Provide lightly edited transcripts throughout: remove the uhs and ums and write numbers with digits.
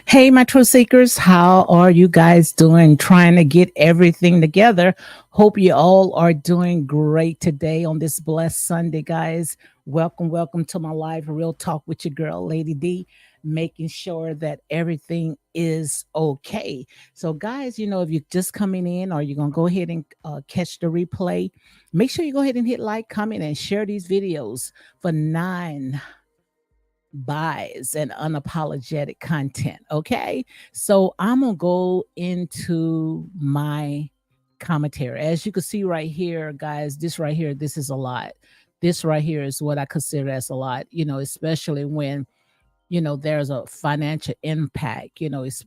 Hey, my truth seekers, how are you guys doing? Trying to get everything together. Hope you all are doing great today on this blessed Sunday, guys. Welcome, welcome to my live Real Talk with your girl, Lady D, making sure that everything is okay. So, guys, if you're just coming in or you're going to go ahead and catch the replay, make sure you go ahead and hit like, comment, and share these videos for 9 buys and unapologetic content. Okay. So I'm going to go into my commentary. As you can see right here, guys, this right here, this is a lot. This right here is what I consider as a lot, especially when, there's a financial impact, it's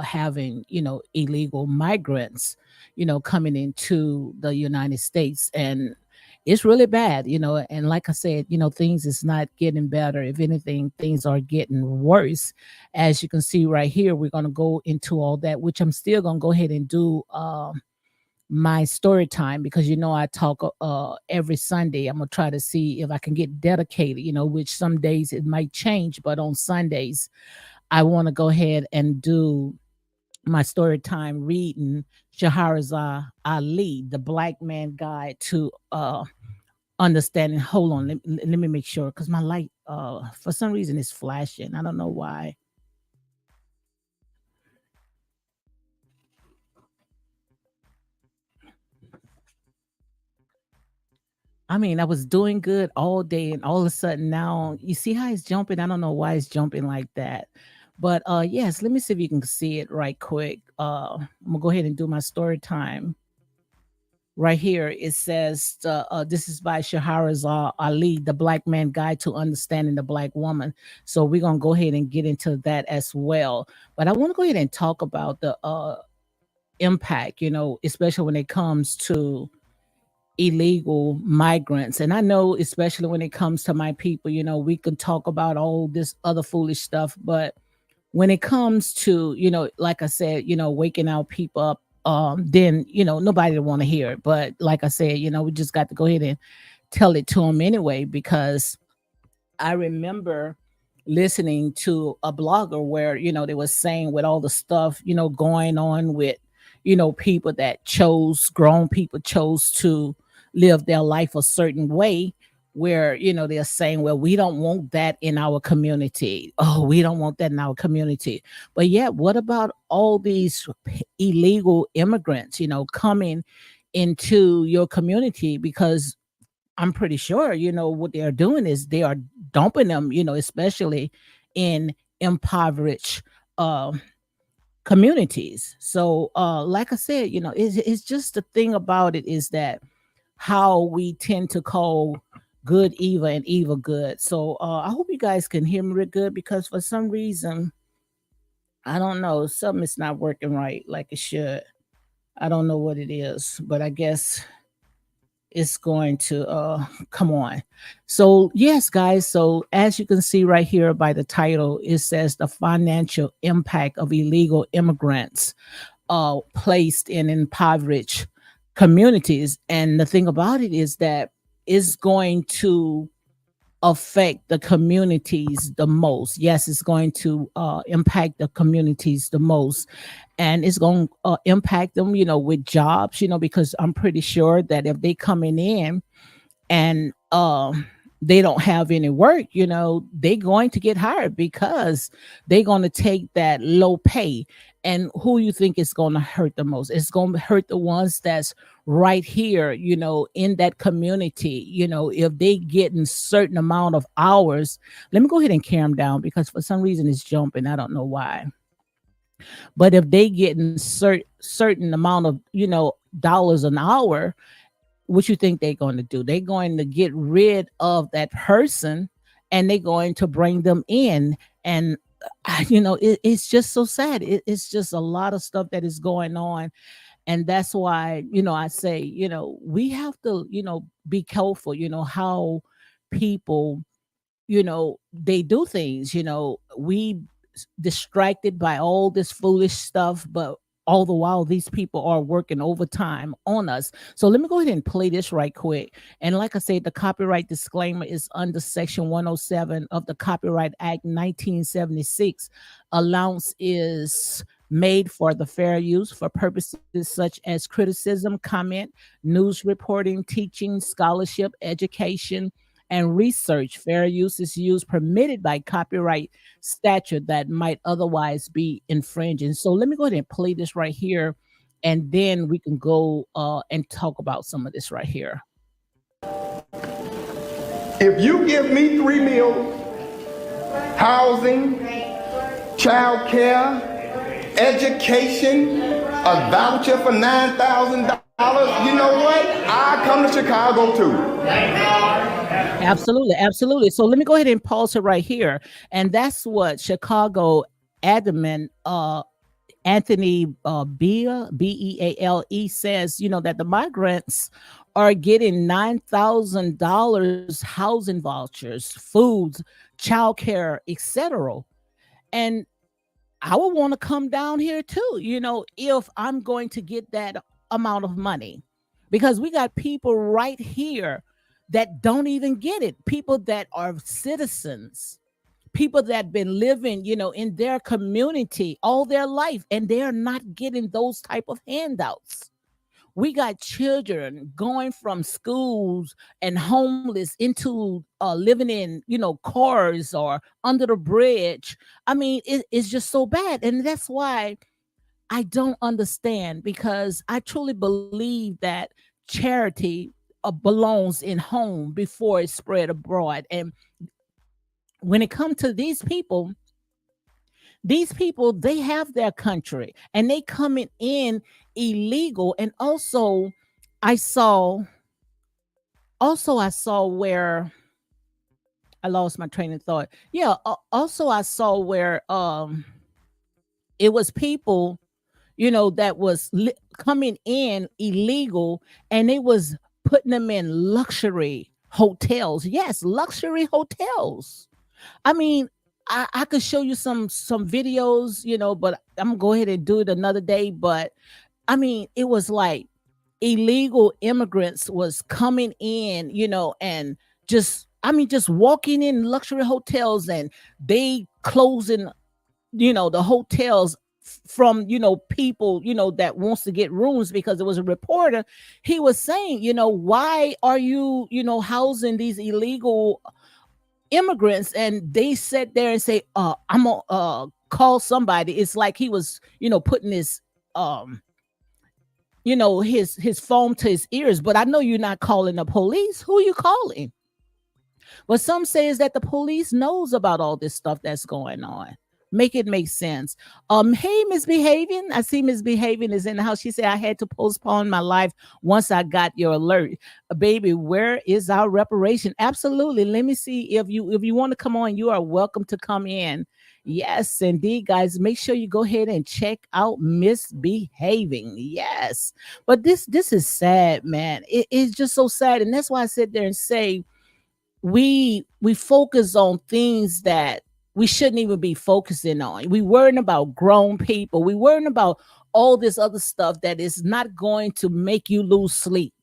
having, illegal migrants, coming into the United States. And it's really bad, and like I said, things is not getting better. If anything, things are getting worse. As you can see right here, we're going to go into all that, which I'm still going to go ahead and do my story time, because I talk every Sunday. I'm going to try to see if I can get dedicated, which some days it might change, but on Sundays I want to go ahead and do my story time reading Shahrazad Ali, the Black Man Guide to understanding. Hold on, let me make sure, because my light for some reason is flashing. I don't know why. I mean, I was doing good all day, and all of a sudden now you see how it's jumping. I don't know why it's jumping like that. But yes, let me see if you can see it right quick. I'm gonna go ahead and do my story time. Right here, it says, this is by Shahrazad Ali, the Black Man Guide to Understanding the Black Woman. So we're going to go ahead and get into that as well. But I want to go ahead and talk about the impact, especially when it comes to illegal migrants. And I know, especially when it comes to my people, we can talk about all this other foolish stuff, but when it comes to, like I said, waking our people up, then, nobody want to hear it. But like I said, we just got to go ahead and tell it to them anyway, because I remember listening to a blogger where, they were saying with all the stuff, going on with, people that grown people chose to live their life a certain way, where, they're saying, well, we don't want that in our community. Oh, we don't want that in our community. But yet, what about all these illegal immigrants, coming into your community? Because I'm pretty sure, what they're doing is they are dumping them, especially in impoverished communities. So, like I said, it's just the thing about it is that how we tend to call good evil and evil good. So, I hope you guys can hear me real good, because for some reason, I don't know, something is not working right like it should. I don't know what it is, but I guess it's going to come on. So yes, guys, so as you can see right here by the title, it says the financial impact of illegal immigrants placed in impoverished communities. And the thing about it is that it's going to affect the communities the most. Yes, it's going to impact the communities the most, and it's going to impact them, with jobs, because I'm pretty sure that if they coming in and they don't have any work, they're going to get hired because they're going to take that low pay. And who you think is going to hurt the most? It's going to hurt the ones that's right here, in that community. If they getting certain amount of hours, let me go ahead and calm down because for some reason it's jumping. I don't know why. But if they getting certain amount of, dollars an hour, what you think they're going to do? They're going to get rid of that person and they're going to bring them in. And, it's just so sad. It's just a lot of stuff that is going on. And that's why, I say, we have to, be careful, how people, they do things, we distracted by all this foolish stuff, but all the while these people are working overtime on us. So let me go ahead and play this right quick. And like I said, the copyright disclaimer is under section 107 of the Copyright Act 1976. Allowance is made for the fair use for purposes such as criticism, comment, news reporting, teaching, scholarship, education, and research. Fair use is used permitted by copyright statute that might otherwise be infringing. So let me go ahead and play this right here, and then we can go and talk about some of this right here. If you give me 3 meals, housing, child care, education, a voucher for $9,000, you know what? I come to Chicago too. Absolutely, absolutely. So let me go ahead and pause it right here. And that's what Chicago admin Anthony Beale says, that the migrants are getting $9,000 housing vouchers, foods, childcare, etc. And I would want to come down here too, if I'm going to get that amount of money, because we got people right here that don't even get it. People that are citizens, people that been living, in their community all their life, and they're not getting those type of handouts. We got children going from schools and homeless into living in, cars or under the bridge. I mean, it's just so bad. And that's why I don't understand, because I truly believe that charity belongs in home before it's spread abroad. And when it comes to these people, they have their country and they coming in illegal. And I saw where I lost my train of thought. Yeah, also I saw where it was people, that was coming in illegal, and they was putting them in luxury hotels. Yes, luxury hotels. I mean, I could show you some videos, but I'm gonna go ahead and do it another day. But I mean, it was like illegal immigrants was coming in, and just walking in luxury hotels, and they closing, the hotels from, people, that wants to get rooms, because there was a reporter. He was saying, why are you, housing these illegal immigrants? And they sat there and say, I'm gonna call somebody. It's like he was, putting his his phone to his ears. But I know you're not calling the police. Who are you calling? But some say is that the police knows about all this stuff that's going on. Make it make sense. Hey, Misbehaving. I see Misbehaving is in the house. She said I had to postpone my life once I got your alert. Baby, where is our reparation? Absolutely. Let me see if you want to come on, you are welcome to come in. Yes, indeed, guys. Make sure you go ahead and check out Misbehaving. Yes. But this is sad, man. It's just so sad. And that's why I sit there and say we focus on things that we shouldn't even be focusing on. We worrying about grown people. We worrying about all this other stuff that is not going to make you lose sleep.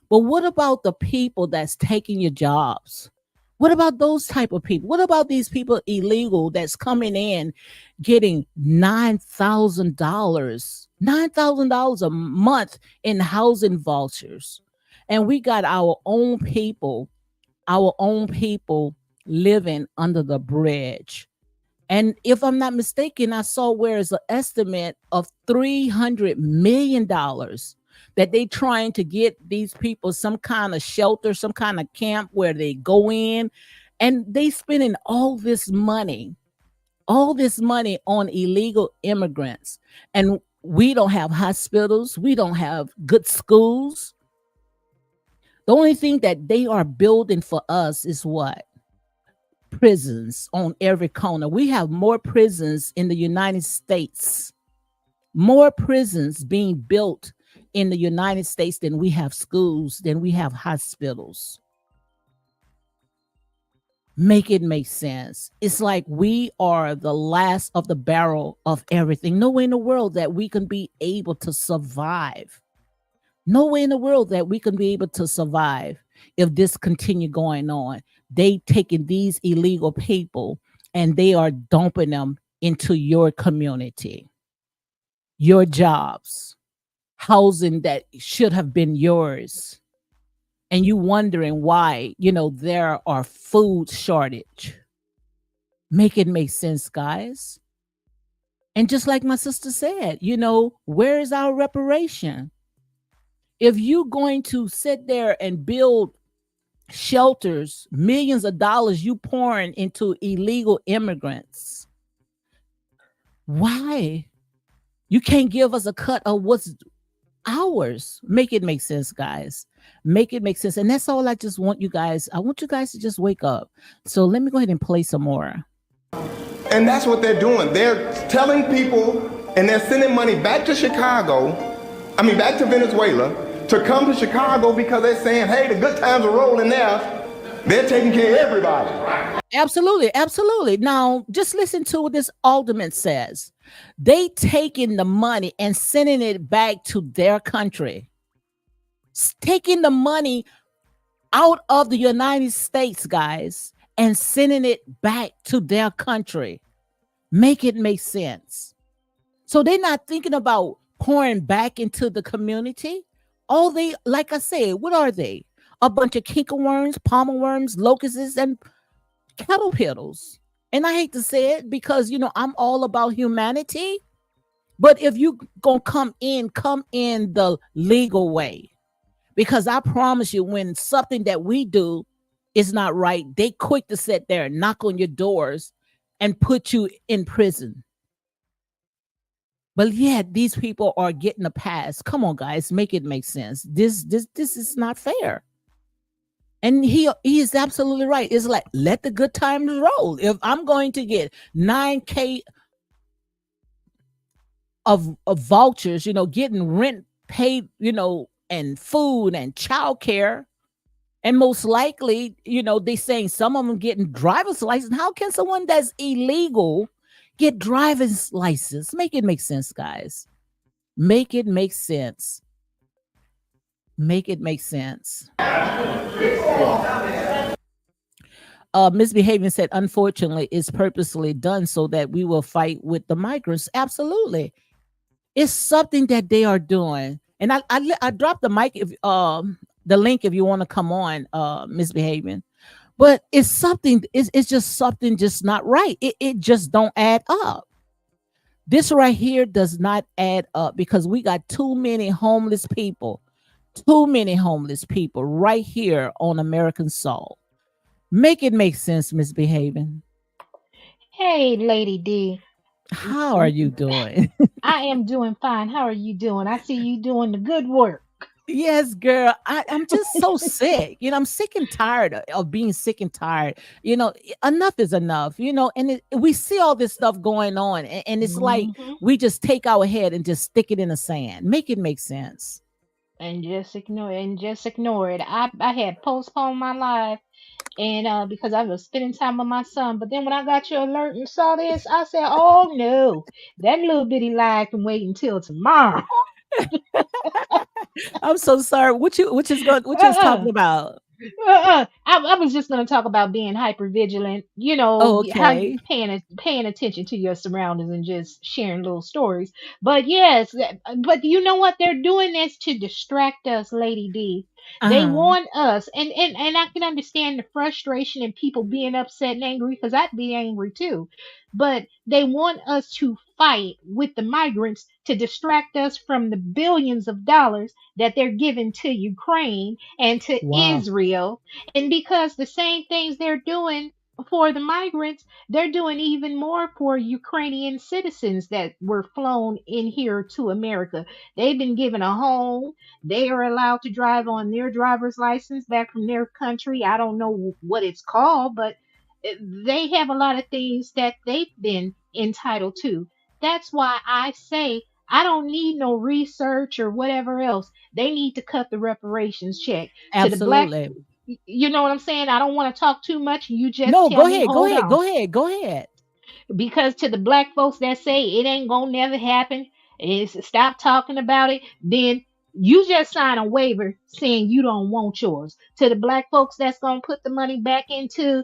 But what about the people that's taking your jobs? What about those type of people? What about these people illegal that's coming in getting $9,000 a month in housing vouchers? And we got our own people living under the bridge. And if I'm not mistaken, I saw where is an estimate of $300 million that they trying to get these people some kind of shelter, some kind of camp where they go in, and they spending all this money on illegal immigrants. And we don't have hospitals, we don't have good schools. The only thing that they are building for us is what? Prisons on every corner. We have more prisons in the United States, more prisons being built in the United States than we have schools, than we have hospitals. Make it make sense. It's like we are the last of the barrel of everything. No way in the world that we can be able to survive. No way in the world that we can be able to survive if this continue going on. They taking these illegal people and they are dumping them into your community, your jobs, housing that should have been yours. And you wondering why, there are food shortage. Make it make sense, guys. And just like my sister said, where is our reparation? If you're going to sit there and build shelters, millions of dollars you pouring into illegal immigrants, why you can't give us a cut of what's ours? Make it make sense, guys. Make it make sense. And that's all I just want you guys. I want you guys to just wake up. So let me go ahead and play some more. And that's what they're doing. They're telling people and they're sending money back to back to Venezuela to come to Chicago because they're saying, hey, the good times are rolling there. They're taking care of everybody. Absolutely, absolutely. Now, just listen to what this alderman says. They taking the money and sending it back to their country. Taking the money out of the United States, guys, and sending it back to their country. Make it make sense. So they're not thinking about pouring back into the community. All they, like I said, what are they? A bunch of kinkerworms, palmer worms, locusts, and caterpillars. And I hate to say it because, I'm all about humanity. But if you gonna come in the legal way. Because I promise you, when something that we do is not right, they quick to sit there and knock on your doors and put you in prison. But yet these people are getting a pass. Come on, guys, make it make sense. This is not fair. And he is absolutely right. It's like, let the good times roll. If I'm going to get 9K of vouchers, getting rent paid, and food and childcare, and most likely, they saying some of them getting driver's license. How can someone that's illegal get driver's license? Make it make sense, guys. Make it make sense. Make it make sense. Misbehaving said, unfortunately, it's purposely done so that we will fight with the migrants. Absolutely. It's something that they are doing. And I dropped the mic, if the link, if you want to come on, Misbehaving. But it's something, it's just something just not right. It just don't add up. This right here does not add up because we got too many homeless people right here on American soil. Make it make sense, Misbehaving. Hey, Lady D. How are you doing? I am doing fine. How are you doing? I see you doing the good work. Yes, girl. I'm just so sick. I'm sick and tired of being sick and tired. Enough is enough, and we see all this stuff going on, and it's like Hmm. we just take our head and just stick it in the sand. Make it make sense. And just ignore it. I had postponed my life and because I was spending time with my son. But then when I got your alert and saw this, I said, "Oh no, that little bitty lie can wait until tomorrow." I'm so sorry. What you was uh-uh. talking about? I was just going to talk about being hyper vigilant. Oh, How you okay. paying attention to your surroundings and just sharing little stories. But yes, but you know what? They're doing this to distract us, Lady D. They Uh-huh. want us, and I can understand the frustration and people being upset and angry because I'd be angry too. But they want us to fight with the migrants to distract us from the billions of dollars that they're giving to Ukraine and to Wow. Israel. And because the same things they're doing for the migrants, they're doing even more for Ukrainian citizens that were flown in here to America. They've been given a home. They are allowed to drive on their driver's license back from their country. I don't know what it's called, but they have a lot of things that they've been entitled to. That's why I say I don't need no research or whatever else. They need to cut the reparations check to the black. Absolutely. You know what I'm saying? I don't want to talk too much. You just No, tell go me, ahead. Go hold ahead. on. Go ahead. Go ahead. Because to the black folks that say it ain't gonna never happen, is stop talking about it, then you just sign a waiver saying you don't want yours. To the black folks that's gonna put the money back into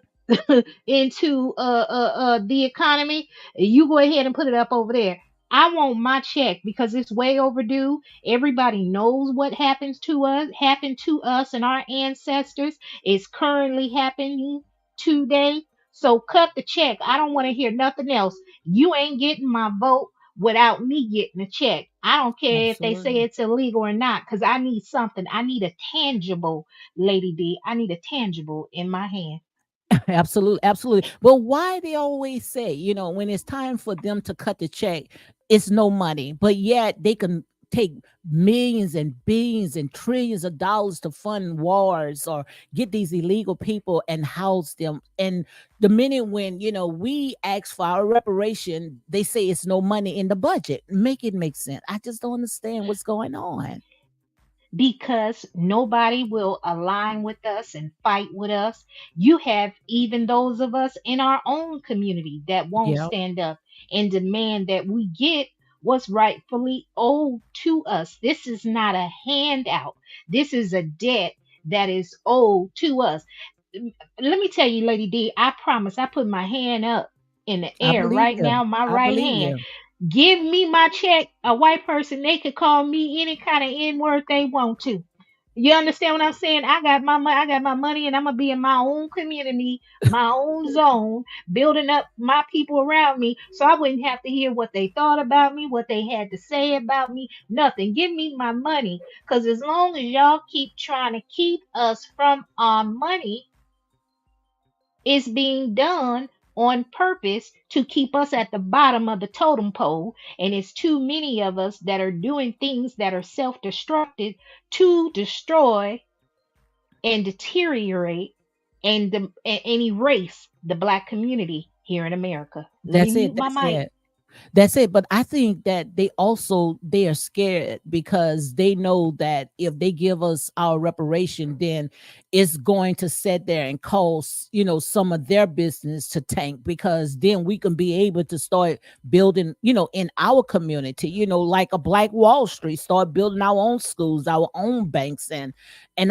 into the economy, you go ahead and put it up over there. I want my check because it's way overdue. Everybody knows what happened to us and our ancestors. It's currently happening today. So cut the check. I don't want to hear nothing else. You ain't getting my vote without me getting a check. I don't care if they say Absolutely. it's illegal or not, because I need something. I need a tangible, Lady D. I need a tangible in my hand. Absolutely, absolutely. Well, why they always say, when it's time for them to cut the check, it's no money, but yet they can take millions and billions and trillions of dollars to fund wars or get these illegal people and house them. And the minute when, we ask for our reparation, they say it's no money in the budget. Make it make sense. I just don't understand what's going on. Because nobody will align with us and fight with us. You have even those of us in our own community that won't Yeah, stand up and demand that we get what's rightfully owed to us. This is not a handout, this is a debt that is owed to us. Let me tell you, Lady D, I promise I put my hand up in the I air believe right you. now, my I right believe hand. you. Give me my check. A white person, they could call me any kind of N word they want to. You understand what I'm saying? I got my money, I got my money, and I'm gonna be in my own community, my own zone, building up my people around me, so I wouldn't have to hear what they thought about me, what they had to say about me. Nothing. Give me my money, cause as long as y'all keep trying to keep us from our money, it's being done on purpose to keep us at the bottom of the totem pole. And it's too many of us that are doing things that are self destructive to destroy and deteriorate and erase the black community here in America. Let me That's it. mute my That's mic. it. That's it. But I think that they are scared because they know that if they give us our reparation, then it's going to sit there and cause, some of their business to tank, because then we can be able to start building, in our community, like a Black Wall Street, start building our own schools, our own banks. And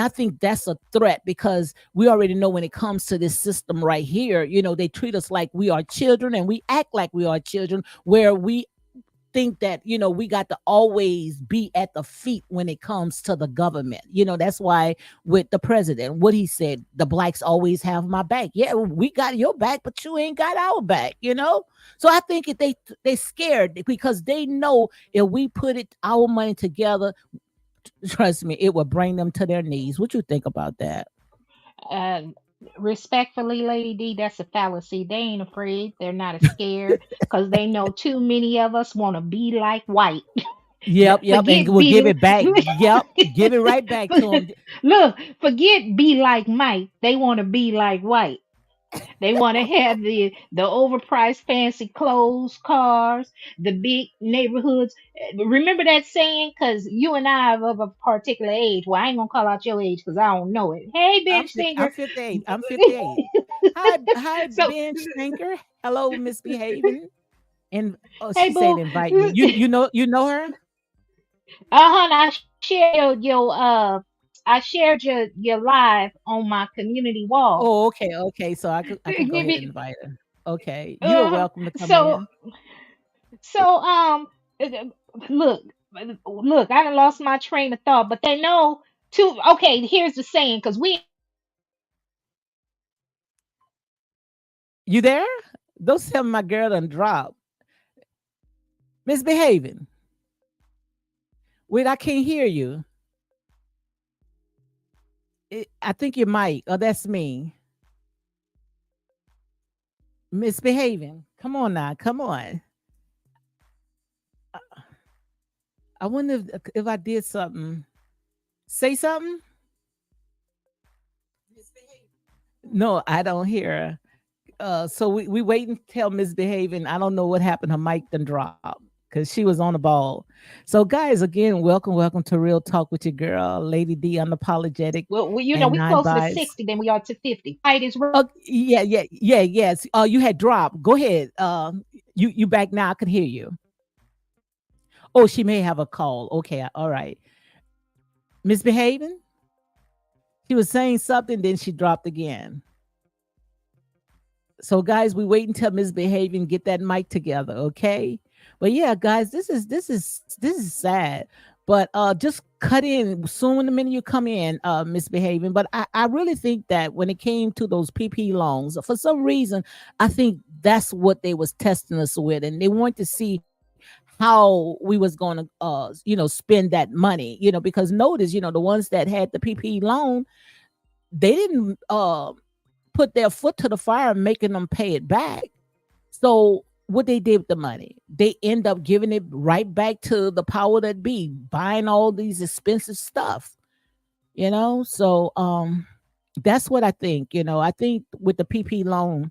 I think that's a threat because we already know when it comes to this system right here, they treat us like we are children and we act like we are children, where we think that we got to always be at the feet when it comes to the government. That's why with the president, what he said, the blacks always have my back. Yeah, we got your back, but you ain't got our back. So I think if they scared because they know if we put our money together, trust me, it will bring them to their knees. What you think about that? Respectfully, Lady D, that's a fallacy. They ain't afraid. They're not scared because they know too many of us want to be like white. Yep, yep, and Forget we'll give be. it back. Yep, give it right back to them. Look, forget be like Mike. They want to be like white. They want to have the overpriced fancy clothes, cars, the big neighborhoods. Remember that saying? Because you and I are of a particular age. Well, I ain't gonna call out your age because I don't know it. Hey, bench I'm singer. 58. I'm 58. Hi, So, bench stinker. Hello, misbehaving. And oh, hey, she said boo. invite me. You know her? I shared I shared your live on my community wall. Oh, okay, okay. So I could go ahead and invite her. Okay, you are Uh, welcome to come so in. so uh, look look, I done lost my train of thought, but they know to okay, here's the saying, because we ain't got time to sit here and talk about You there? Don't tell me my girl done drop. Misbehaving. Wait, I can't hear you. I think you might. Oh, that's me. Misbehaving. Come on now. Come on. I wonder if I did something. Say something. No, I don't hear her. So we wait until misbehaving. I don't know what happened. Her mic done dropped because she was on the ball. So guys, again, welcome to Real Talk with your girl, Lady D, unapologetic well, and we nine closer to vibes. 60 than we are to 50. Height is Oh yeah, yeah, yeah, yes. You had dropped. Go ahead. You back now? I can hear you. Oh, she may have a call. Okay, all right. Misbehaving. She was saying something, then she dropped again. So guys, we wait until misbehaving, get that mic together, okay? But yeah, guys, this is sad. But just cut in soon the minute you come in, misbehaving. But I really think that when it came to those PP loans, for some reason, I think that's what they was testing us with, and they wanted to see how we was going to spend that money, because notice, the ones that had the PP loan, they didn't put their foot to the fire making them pay it back. So what they did with the money, they end up giving it right back to the power that be, buying all these expensive stuff. So that's what I think. I think with the PP loan,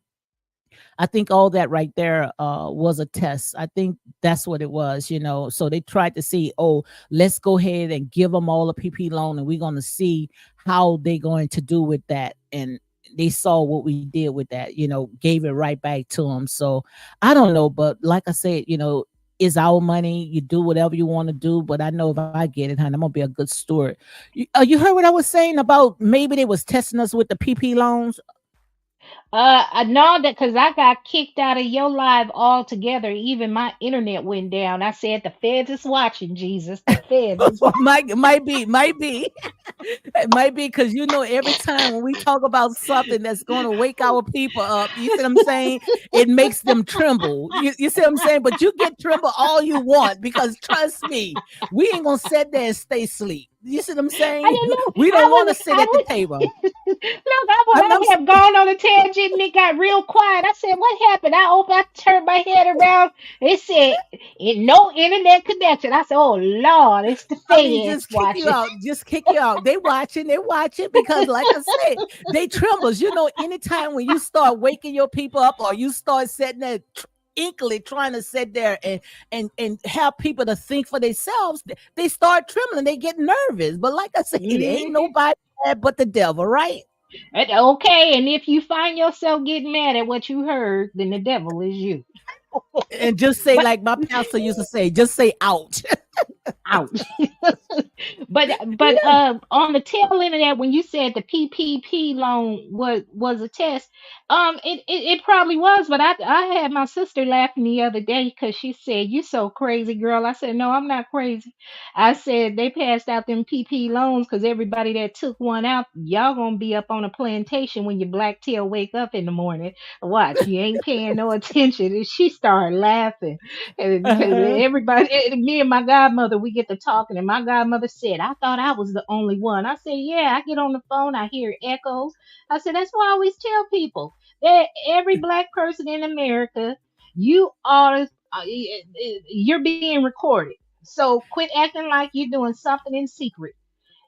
I think all that right there was a test. I think that's what it was. So they tried to see, oh, let's go ahead and give them all a PP loan, and we're going to see how they going to do with that. And they saw what we did with that. Gave it right back to them. So I don't know, but like I said, is our money. You do whatever you want to do, but I know if I get it, honey, I'm gonna be a good steward. You heard what I was saying about maybe they was testing us with the PP loans. I know that because I got kicked out of your live altogether. Even my internet went down. I said the feds is watching, Jesus. The feds is watching. might be. It might be because every time when we talk about something that's going to wake our people up, you see what I'm saying? It makes them tremble. You see what I'm saying? But you get tremble all you want because trust me, we ain't gonna sit there and stay asleep. You see what I'm I saying? didn't know. We don't want to sit I at the was. table. Look, I'm, I'm I have gone on a tangent and it got real quiet. I said, "What happened?" I turned my head around. It said, No internet connection." I said, "Oh Lord, it's the I mean, feds just kick you watching." out. Just kick you out. They watching because, like I said, they trembles. Anytime when you start waking your people up, or you start sitting there inkly trying to sit there and have people to think for themselves, they start trembling. They get nervous. But like I said, it ain't Mhm. nobody bad but the devil, right? Okay, and if you find yourself getting mad at what you heard, then the devil is you. And just say, But like my pastor used to say, just say ouch. ouch. On the tail end of that, when you said the PPP loan was a test, it probably was. But I had my sister laughing the other day because she said, "You so crazy, girl." I said, "No, I'm not crazy." I said they passed out them PP loans because everybody that took one out, y'all gonna be up on a plantation when your black tail wake up in the morning. Watch, you ain't paying no attention. And she started laughing. And because Uh-huh. everybody, me and my godmother, we get to talking, and my godmother said, I thought I was the only one. I said, yeah, I get on the phone, I hear echoes. I said, that's why I always tell people that every black person in America, you are, you're being recorded. So quit acting like you're doing something in secret.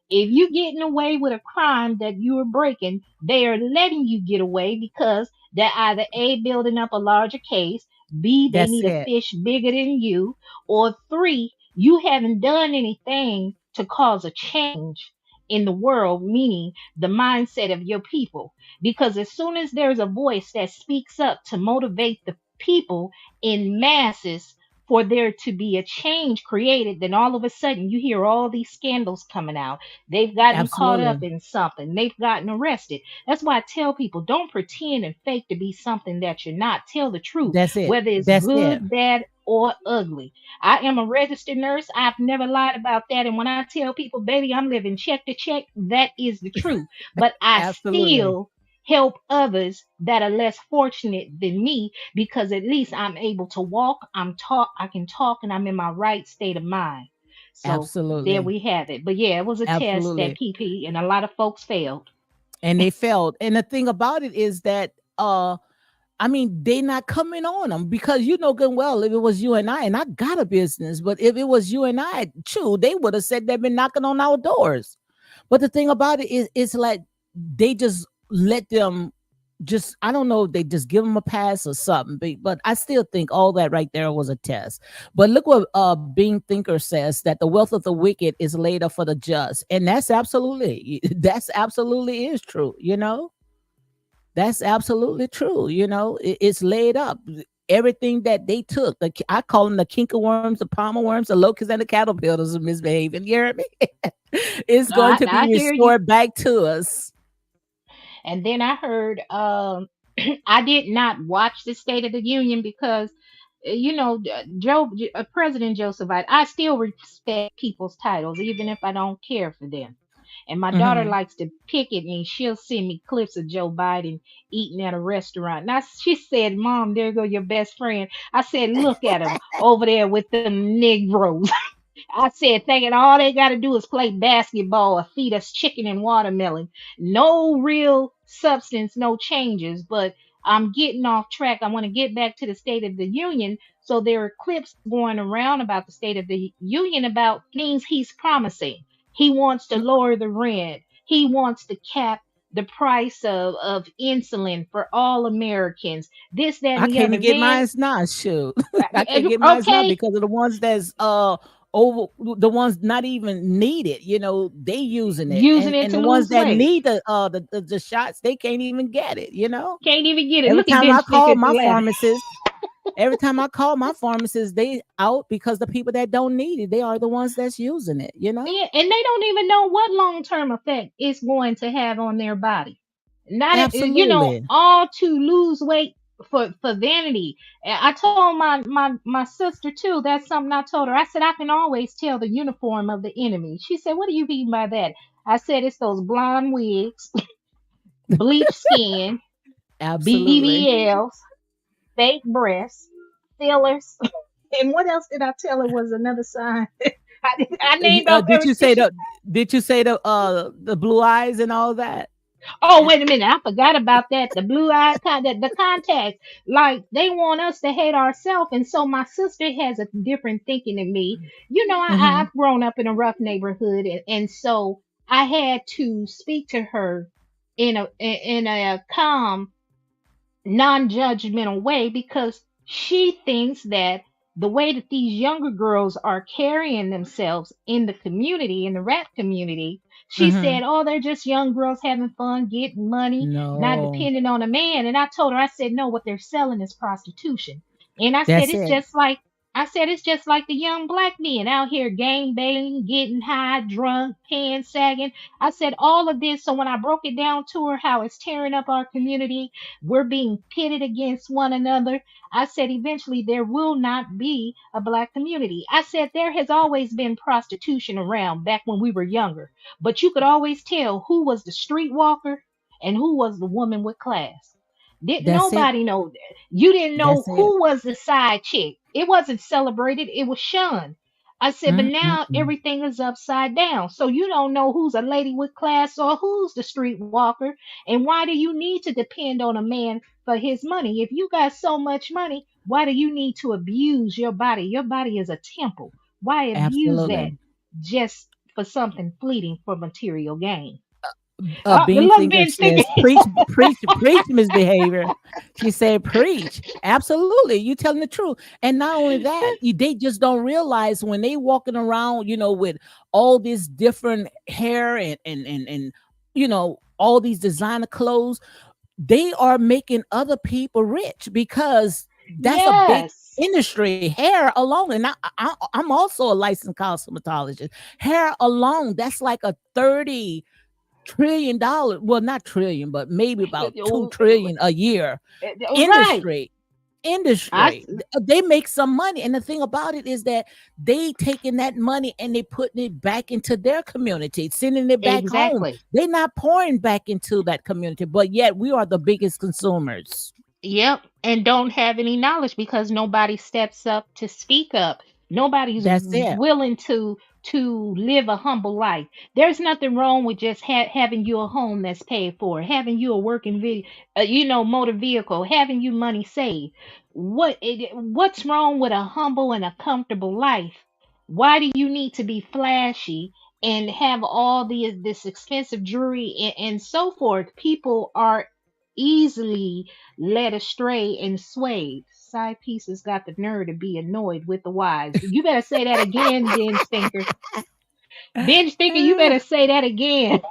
If you getting away with a crime that you are breaking, they are letting you get away because they're either A, building up a larger case, B, they That's need a it. fish bigger than you, or three, you haven't done anything to cause a change in the world, meaning the mindset of your people. Because as soon as there's a voice that speaks up to motivate the people in masses for there to be a change created, then all of a sudden you hear all these scandals coming out. They've gotten caught up Absolutely. in something. They've gotten arrested. That's why I tell people don't pretend and fake to be something that you're not. Tell the truth, That's it. whether it's That's it. good, bad, or ugly. I am a registered nurse. I've never lied about that. And when I tell people, baby, I'm living check to check, that is the truth. But I Absolutely. still help others that are less fortunate than me because at least I'm able to walk, I can talk and I'm in my right state of mind. So there Absolutely. we have it. But yeah, it was a test that Absolutely. PP and a lot of folks failed. And they failed. And the thing about it is that I mean, they not coming on them because you know good and well if it was you and I got a business, but if it was you and I, true, they would have said they've been knocking on our doors. But the thing about it is, it's like they just let them just, I don't know, they just give them a pass or something. But I still think all that right there was a test. But look what Being Thinker says, that the wealth of the wicked is laid up for the just, and that's absolutely is true. You know, that's absolutely true. You know, it's laid up. Everything that they took, I call them the kinkerworms, the palmer worms, the locusts, and the caterpillars are misbehaving. You hear me? It's going to be I hear you. restored back to us. And then I heard I did not watch the State of the Union because President Joseph Biden, I still respect people's titles even if I don't care for them. And my daughter Hmm. likes to pick at me. She'll send me clips of Joe Biden eating at a restaurant. Now she said, "Mom, there go your best friend." I said, "Look at him over there with them Negroes." I said, thinking all they got to do is play basketball or feed us chicken and watermelon. No real substance, no changes. But I'm getting off track. I want to get back to the State of the Union. So there are clips going around about the State of the Union about things he's promising. He wants to lower the rent. He wants to cap the price of insulin for all Americans. This, that, I and the can't even other. get Man, mine now. Shoot, I can't get mine now okay, because of the ones that's over, the ones not even needed. You know, they using it, using and it to the ones lose that weight. need the shots, they can't even get it. You know, Can't even get it. every Look at time I Dench think call at the my lab. pharmacist, they out because the people that don't need it, they are the ones that's using it. You know, Yeah, and they don't even know what long term effect it's going to have on their body. Not absolutely. all to lose weight for vanity. And I told my sister too. That's something I told her. I said I can always tell the uniform of the enemy. She said, "What do you mean by that?" I said, "It's those blonde wigs, bleach skin, Absolutely. BBLs, fake breasts, fillers." And what else did I tell her was another sign? I named off Did you everything. say the blue eyes and all that? Oh, wait a minute. I forgot about that. The blue eye contact, the contacts. Like, they want us to hate ourselves. And so my sister has a different thinking than me. Hmm. I've grown up in a rough neighborhood. And so I had to speak to her in a calm, non-judgmental way because she thinks that the way that these younger girls are carrying themselves in the community, in the rap community, she Hmm. said, "Oh, they're just young girls having fun, getting money, not No, depending on a man." And I told her, I said, "No, what they're selling is prostitution." And that's it. I said it's just like the young black men out here gang banging, getting high, drunk, pants sagging. I said all of this. So when I broke it down to her, how it's tearing up our community, we're being pitted against one another. I said eventually there will not be a black community. I said there has always been prostitution around back when we were younger, but you could always tell who was the streetwalker and who was the woman with class. Didn't That's it. nobody know that? You didn't know That's it. who was the side chick. It wasn't celebrated, it was shunned. I said, but now Mm-mm-mm. everything is upside down. So you don't know who's a lady with class or who's the streetwalker. And why do you need to depend on a man for his money? If you got so much money, why do you need to abuse your body? Your body is a temple. Why abuse that Absolutely. just for something fleeting for material gain? Bean Look, Finger Ben Sticker. says, "Preach, preach, preach, misbehavior." She said, "Preach." Absolutely, you telling the truth. And not only that, they just don't realize when they walking around, with all this different hair and all these designer clothes. They are making other people rich because that's a big Yes, industry. Hair alone, and I'm also a licensed cosmetologist. Hair alone, that's like a $30 trillion, well, not trillion, but maybe about 2 trillion a year right. industry. I They make some money, and the thing about it is that they taking that money and they putting it back into their community, sending it back home. exactly. They're not pouring back into that community, but yet we are the biggest consumers. Yep, and don't have any knowledge because nobody steps up to speak up. Nobody's That's it. willing to live a humble life. There's nothing wrong with just having you a home that's paid for, having you a working motor vehicle, having you money saved. What's wrong with a humble and a comfortable life? Why do you need to be flashy and have all this expensive jewelry and so forth? People are easily led astray and swayed. Side pieces got the nerve to be annoyed with the wives. You better say that again, Ben Stinker. Ben Stinker, you better say that again.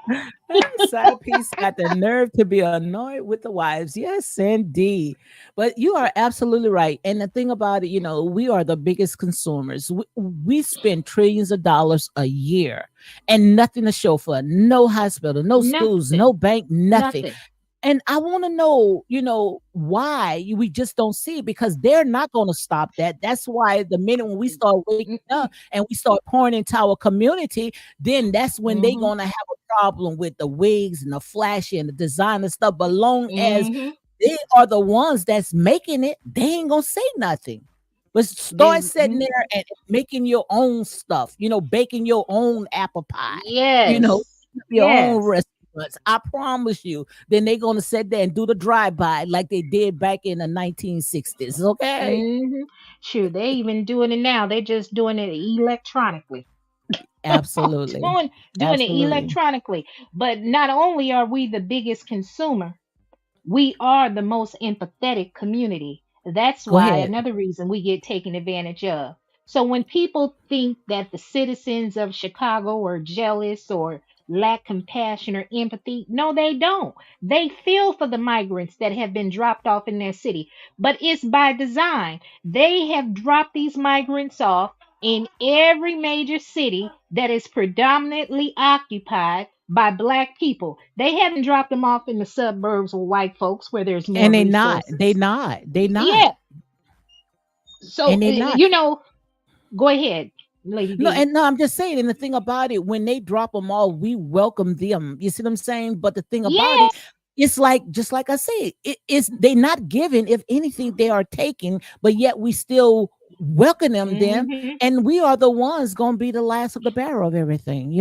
Side piece got the nerve to be annoyed with the wives. Yes, indeed. But you are absolutely right. And the thing about it, we are the biggest consumers. We spend trillions of dollars a year and nothing to show for it. No hospital, no schools, Nothing. no bank, nothing. Nothing. And I want to know, why we just don't see it, because they're not going to stop that. That's why the minute when we start waking up and we start pouring into our community, then that's when they Mm-hmm. going to have a problem with the wigs and the flashy and the designer stuff. But long as Mm-hmm. they are the ones that's making it, they ain't going to say nothing. But start sitting Mm-hmm. there and making your own stuff, baking your own apple pie, you know, Yes. your own Yes. restaurants. I promise you. Then they're gonna sit there and do the drive-by like they did back in the 1960s. Okay. Mm-hmm. Sure, they even doing it now. They just doing it electronically. Absolutely. Doing it Absolutely. electronically. But not only are we the biggest consumer, we are the most empathetic community. That's Go why ahead. another reason we get taken advantage of. So when people think that the citizens of Chicago are jealous or lack compassion or empathy, no, they don't. They feel for the migrants that have been dropped off in their city, but it's by design. They have dropped these migrants off in every major city that is predominantly occupied by black people. They haven't dropped them off in the suburbs with white folks where there's more And they not. They resources. not. They not. Yeah. So, And they not. go ahead, Lady No, D. and no, I'm just saying, and the thing about it, when they drop them all, we welcome them. You see what I'm saying? But the thing about it, Yes. it's like, just like I said, it is they not giving. If anything, they are taking, but yet we still welcome them, Hmm. and we are the ones gonna be the last of the barrel of everything.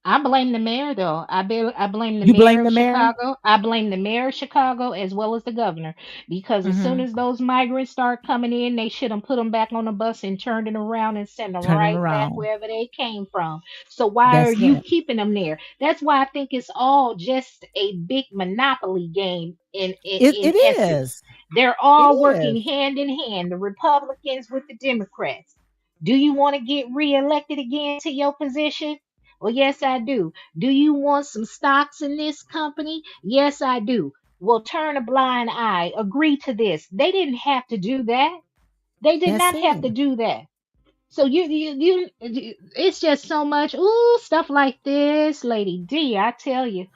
I blame the mayor, though. I blame the You mayor blame of the mayor? Chicago. I blame the mayor of Chicago as well as the governor, because as soon Hmm. as those migrants start coming in, they should have put them back on the bus and turned it around and sent them Turning right back around. wherever they came from. So why are That's you it. keeping them there? That's why I think it's all just a big monopoly game in It essence. is. They're It all is. working hand in hand, the Republicans with the Democrats. Do you want to get reelected again to your position? Well, yes, I do. Do you want some stocks in this company? Yes, I do. Well, turn a blind eye. Agree to this. They didn't have to do that. They did That's not have it. to do that. So it's just so much stuff like this, Lady D. I tell you.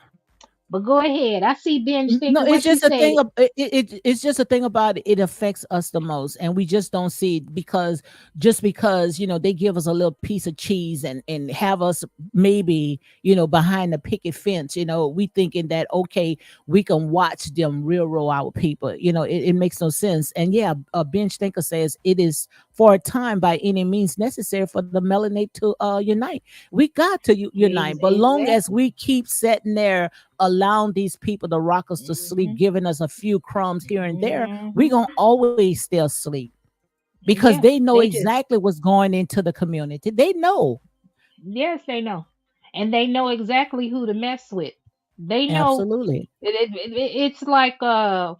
But go ahead. I see Ben's No, thinking it's what you just a thing say. of it's just a thing about it. It affects us the most, and we just don't see it because just because they give us a little piece of cheese and have us maybe behind the picket fence. We thinking that okay, we can watch them railroad our people. It makes no sense. And yeah, Ben Stinker says it is for a time by any means necessary for the melanate to unite. We got to unite, but long as Exactly. we keep sitting there allowing these people to rock us to sleep, Hmm. giving us a few crumbs here and there, we Hmm. gonna always stay asleep because Yeah, they know they just, exactly what's going into the community. They know. yes, they know. And they know exactly who to mess with. They know Absolutely. it's like how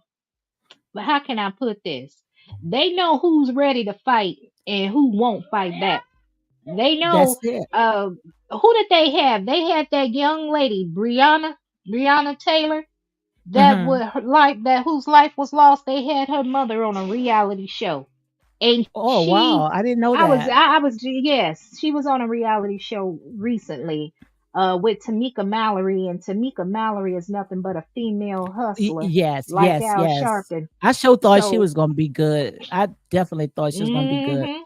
can I put this? They know who's ready to fight and who won't fight back. They know That's it. who did they have? They had that young lady, Breonna Taylor, that Hmm. would her life that whose life was lost. They had her mother on a reality show. And Oh wow, I didn't know that. yes, she was on a reality show recently with Tamika Mallory, and Tamika Mallory is nothing but a female hustler Yes, like yes, Al yes. Sharpton. I sure thought she So, was gonna be good. I definitely thought she was gonna be good hmm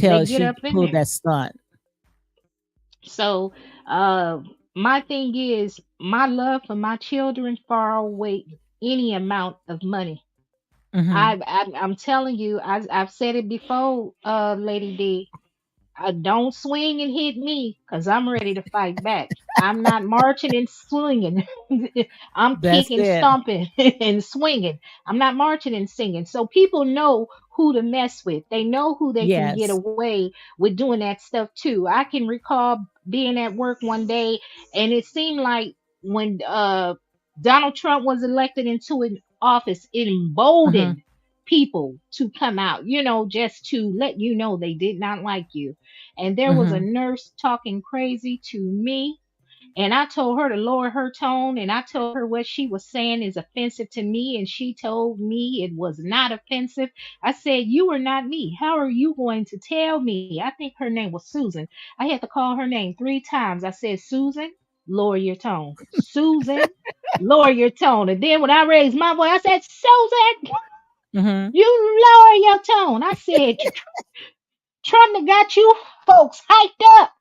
they until get she up in pulled there. that stunt. So, uh, my thing is, my love for my children far outweigh any amount of money. Hmm. I'm telling you, I've said it before, Lady D. Don't swing and hit me because I'm ready to fight back. I'm not marching and swinging. I'm That's kicking, it. stomping, and swinging. I'm not marching and singing. So people know who to mess with. They know who they can get Yes. away with doing that stuff too. I can recall being at work one day, and it seemed like when Donald Trump was elected into an office, it Hmm. emboldened people to come out, just to let you know they did not like you. And there was a Hmm. nurse talking crazy to me, and I told her to lower her tone, and I told her what she was saying is offensive to me, and she told me it was not offensive. I said, "You are not me. How are you going to tell me?" I think her name was Susan. I had to call her name 3 times. I said, "Susan, lower your tone. Susan, lower your tone." And then when I raised my voice, I said, "Susan, Hmm. you lower your tone." I said, Trump done got you folks hyped up,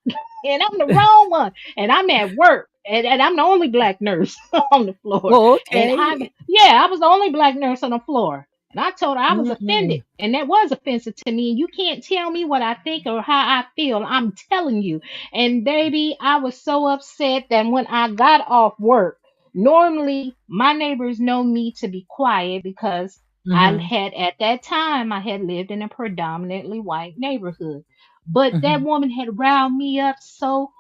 and I'm the wrong one. And I'm at work, and I'm the only black nurse on the floor. Oh, And I'm, okay. yeah, I was the only black nurse on the floor. And I told her I was offended, Mm-mm. and that was offensive to me. You can't tell me what I think or how I feel. I'm telling you. And baby, I was so upset that when I got off work, normally my neighbors know me to be quiet because Hmm. at that time I had lived in a predominantly white neighborhood. But that Hmm. woman had riled me up so,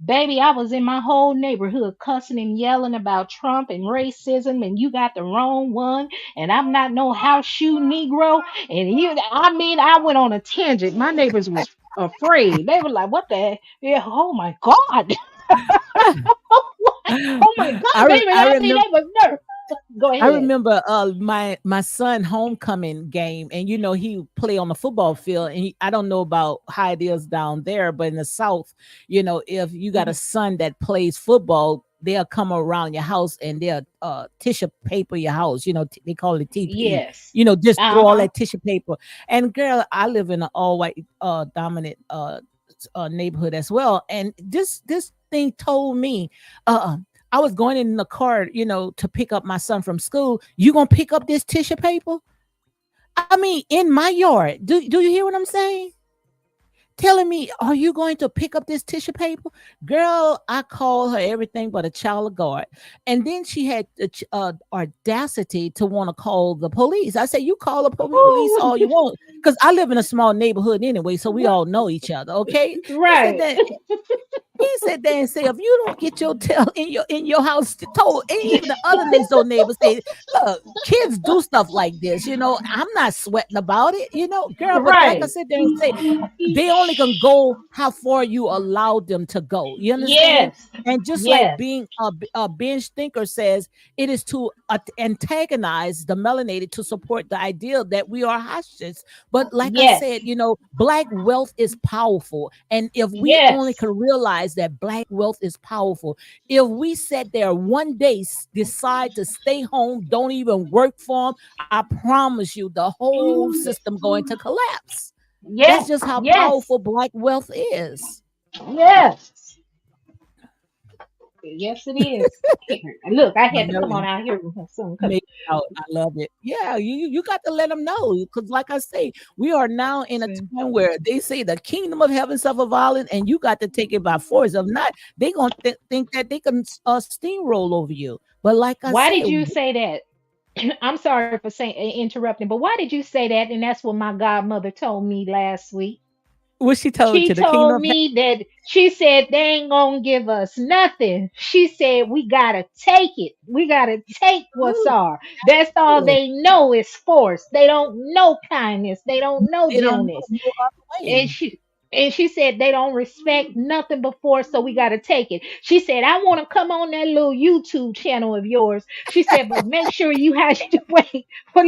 baby, I was in my whole neighborhood cussing and yelling about Trump and racism, and you got the wrong one, and I'm not no house shoe Negro. And I went on a tangent. My neighbors was afraid. They were like, "What the? Yeah, oh my God." Oh my God, baby. I I mean, remember. they was nerve. Go I ahead. remember my son homecoming game, and he would play on the football field, and I don't know about how it is down there, but in the South, if you got a Mhm. son that plays football, they'll come around your house and they'll tissue paper your house. They call it TP. Yes. Just throw all Uh-huh. that tissue paper. And girl, I live in an all white dominant neighborhood as well, and this thing told me, uh I was going in the car, to pick up my son from school. You gonna pick up this tissue paper? I mean, in my yard. Do you hear what I'm saying? Telling me, are you going to pick up this tissue paper? Girl, I called her everything but a child of God. And then she had the audacity to want to call the police. I said, you call the police Ooh. all you want. Because I live in a small neighborhood anyway, so we all know each other, okay? He said Right. that he said there and said, if you don't get your tail in your house told, and even the other next door neighbors say, look, kids do stuff like this, I'm not sweating about it, girl. But like I Right. said there and say, they only can go how far you allow them to go. You understand? Yes. And just like Yes. being a binge thinker says, it is to antagonize the melanated to support the idea that we are hostages. But like I Yes. said, black wealth is powerful. And if we only Yes. can realize that black wealth is powerful, if we sat there one day, decide to stay home, don't even work for them, I promise you the whole system going to collapse. That's Yes. just how Yes. powerful black wealth is. Yes. Yes, it is. Look, I I had to come know. on out here with some because Make out. I love it. Yeah, you got to let them know because, like I say, we are now in a time where they say the kingdom of heaven suffer violence, and you got to take it by force. If not, they gonna think that they can steamroll over you. But like I why say, did you say that? I'm sorry for saying interrupting, but why did you say that? And that's what my godmother told me last week. what she told She you, the kingdom told of heaven. me that she said they ain't gonna give us nothing. She said we gotta take it. We gotta take what's Ooh, ours. That's all good. they know is force. They don't know kindness. They don't know They don't know gentleness. no other and way. she and she said they don't respect nothing before, so we got to take it. She said I want to come on that little YouTube channel of yours. She said, but make sure you hide wait. But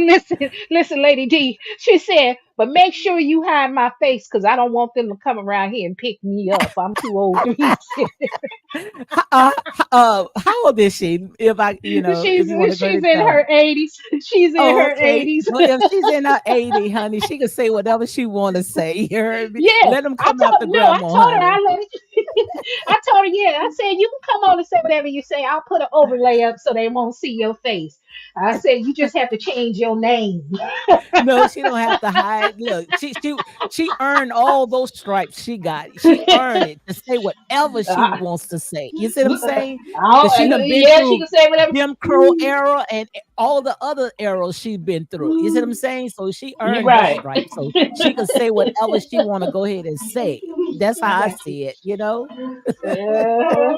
listen, Lady D. She said, but make sure you hide my face because I don't want them to come around here and pick me up. I'm too old to be sitting. How old is she? If I, if She's you want to go ahead she's and in tell. her 80s. She's in Oh, her okay. 80s. Well, if she's in her 80, honey, she can say whatever she want to say. You heard me? Yeah, Let them I come told after no, I grandma, told her honey. I let it. I told her, yeah. I said you can come on and say whatever you say. I'll put an overlay up so they won't see your face. I said you just have to change your name. No, she don't have to hide. Look, she earned all those stripes she got. She earned it to say whatever she I, wants to say. You see what I'm saying? Because she done been yeah, she through can say whatever. Jim Crow era and all the other eras she's been through. You see what I'm saying? So she You're earned her right. stripes. So she can say whatever she want to go ahead and say. That's how I Got you. see it. Uh,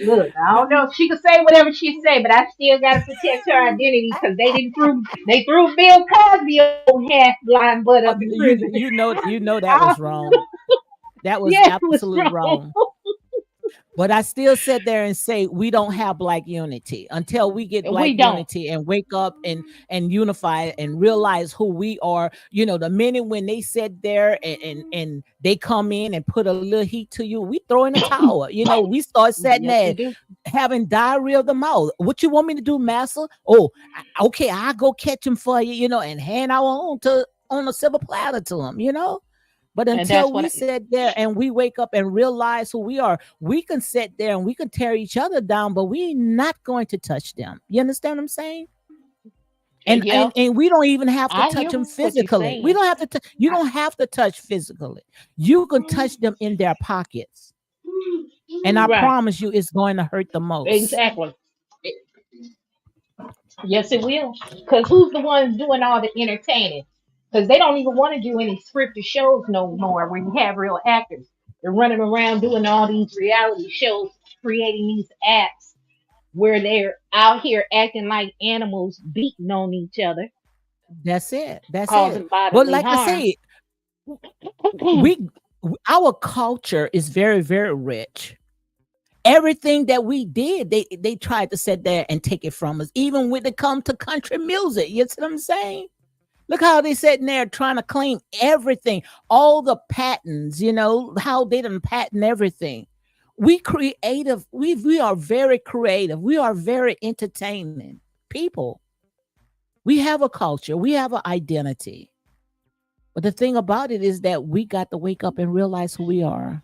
Look, I don't know if she could say whatever she say, but I still got to protect her identity because they threw Bill Cosby old half blind butt up in You prison. you know that I, was wrong. That was yeah, it was absolute wrong. wrong. But I still sit there and say we don't have black unity until we get black We don't. unity and wake up and unify and realize who we are. The minute when they sit there and they come in and put a little heat to you, we throw in a towel. We start sitting Yes, there we do. having diarrhea of the mouth. What you want me to do, massa? Oh, okay, I'll go catch him for you, and hand our own to on a silver platter to him. But And until that's we sit there and we wake up and realize who we are, we can sit there and we can tear each other down, but we're not going to touch them. You understand what I'm saying? And yeah, and, and we don't even have to I touch hear them what you're physically. saying. We don't have to. You I, don't have to touch physically. You can touch them in their pockets, and I right, promise you, it's going to hurt the most. exactly. Yes, it will. Because who's the ones doing all the entertaining? Because they don't even want to do any scripted shows no more when you have real actors. They're running around doing all these reality shows, creating these apps where they're out here acting like animals, beating on each other, That's it. That's it. causing But bodily like I harm. say, we our culture is very very rich. Everything that we did, they tried to sit there and take it from us. Even when it come to country music, you see what I'm saying? Look how they sitting there trying to claim everything, all the patents. How they done patent everything. We creative. We are very creative. We are very entertaining people. We have a culture. We have an identity. But the thing about it is that we got to wake up and realize who we are.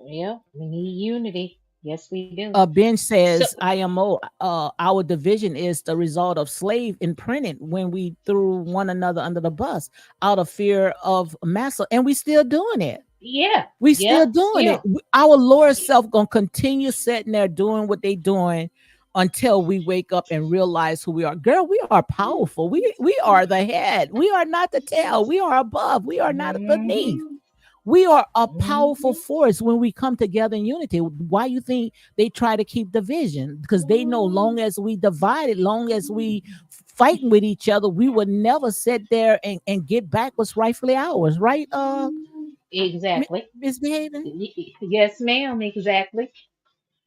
Yeah, we need unity. Yes, we do. Ben So, says IMO, our division is the result of slave imprinted when we threw one another under the bus out of fear of massa, and we still doing it. yeah, We yeah, still doing it. still. Our lower self gonna continue sitting there doing what they doing until we wake up and realize who we are. Girl, we are powerful. We are the head. We are not the tail. We are above. We are not beneath. Hmm. We are a powerful Hmm. force when we come together in unity. Why you think they try to keep division? Because they know long as we divided, long as we fighting with each other, we would never sit there and get back what's rightfully ours, right? Exactly. Misbehaving. Yes, ma'am, exactly.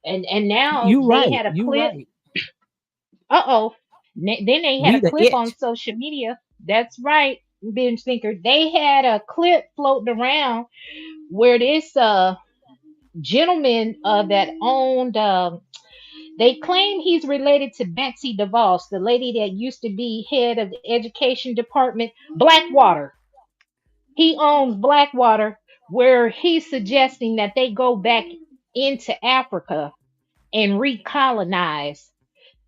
And now You they right. had a You clip. right. Uh-oh. Then they had We a the clip on itch. social media. That's right, binge thinker. They had a clip floating around where this gentleman that owned they claim he's related to Betsy DeVos, the lady that used to be head of the education department, Blackwater. He owns Blackwater, where he's suggesting that they go back into Africa and recolonize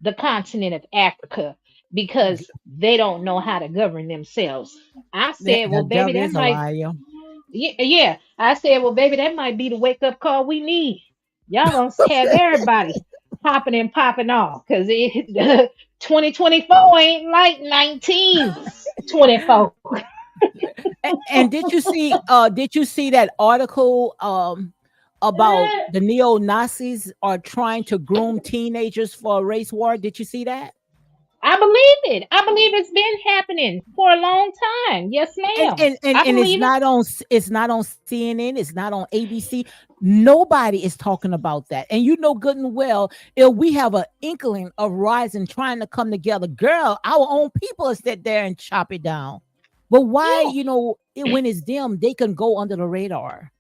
the continent of Africa because they don't know how to govern themselves. I said, well, The baby, devil that is a might, liar. yeah, yeah. I said, well, baby, that might be the wake up call we need. Y'all gonna have everybody popping and popping off because it 2024 ain't like 1924. And did you see that article about the neo Nazis are trying to groom teenagers for a race war? Did you see that? I believe it. I believe it's been happening for a long time. Yes, and ma'am. and and, I and believe it. it's not on CNN, it's not on ABC. Nobody is talking about that. And you know good and well, if we have an inkling of rising trying to come together, girl, our own people will sit there and chop it down. But why, Yeah. when it's them, they can go under the radar.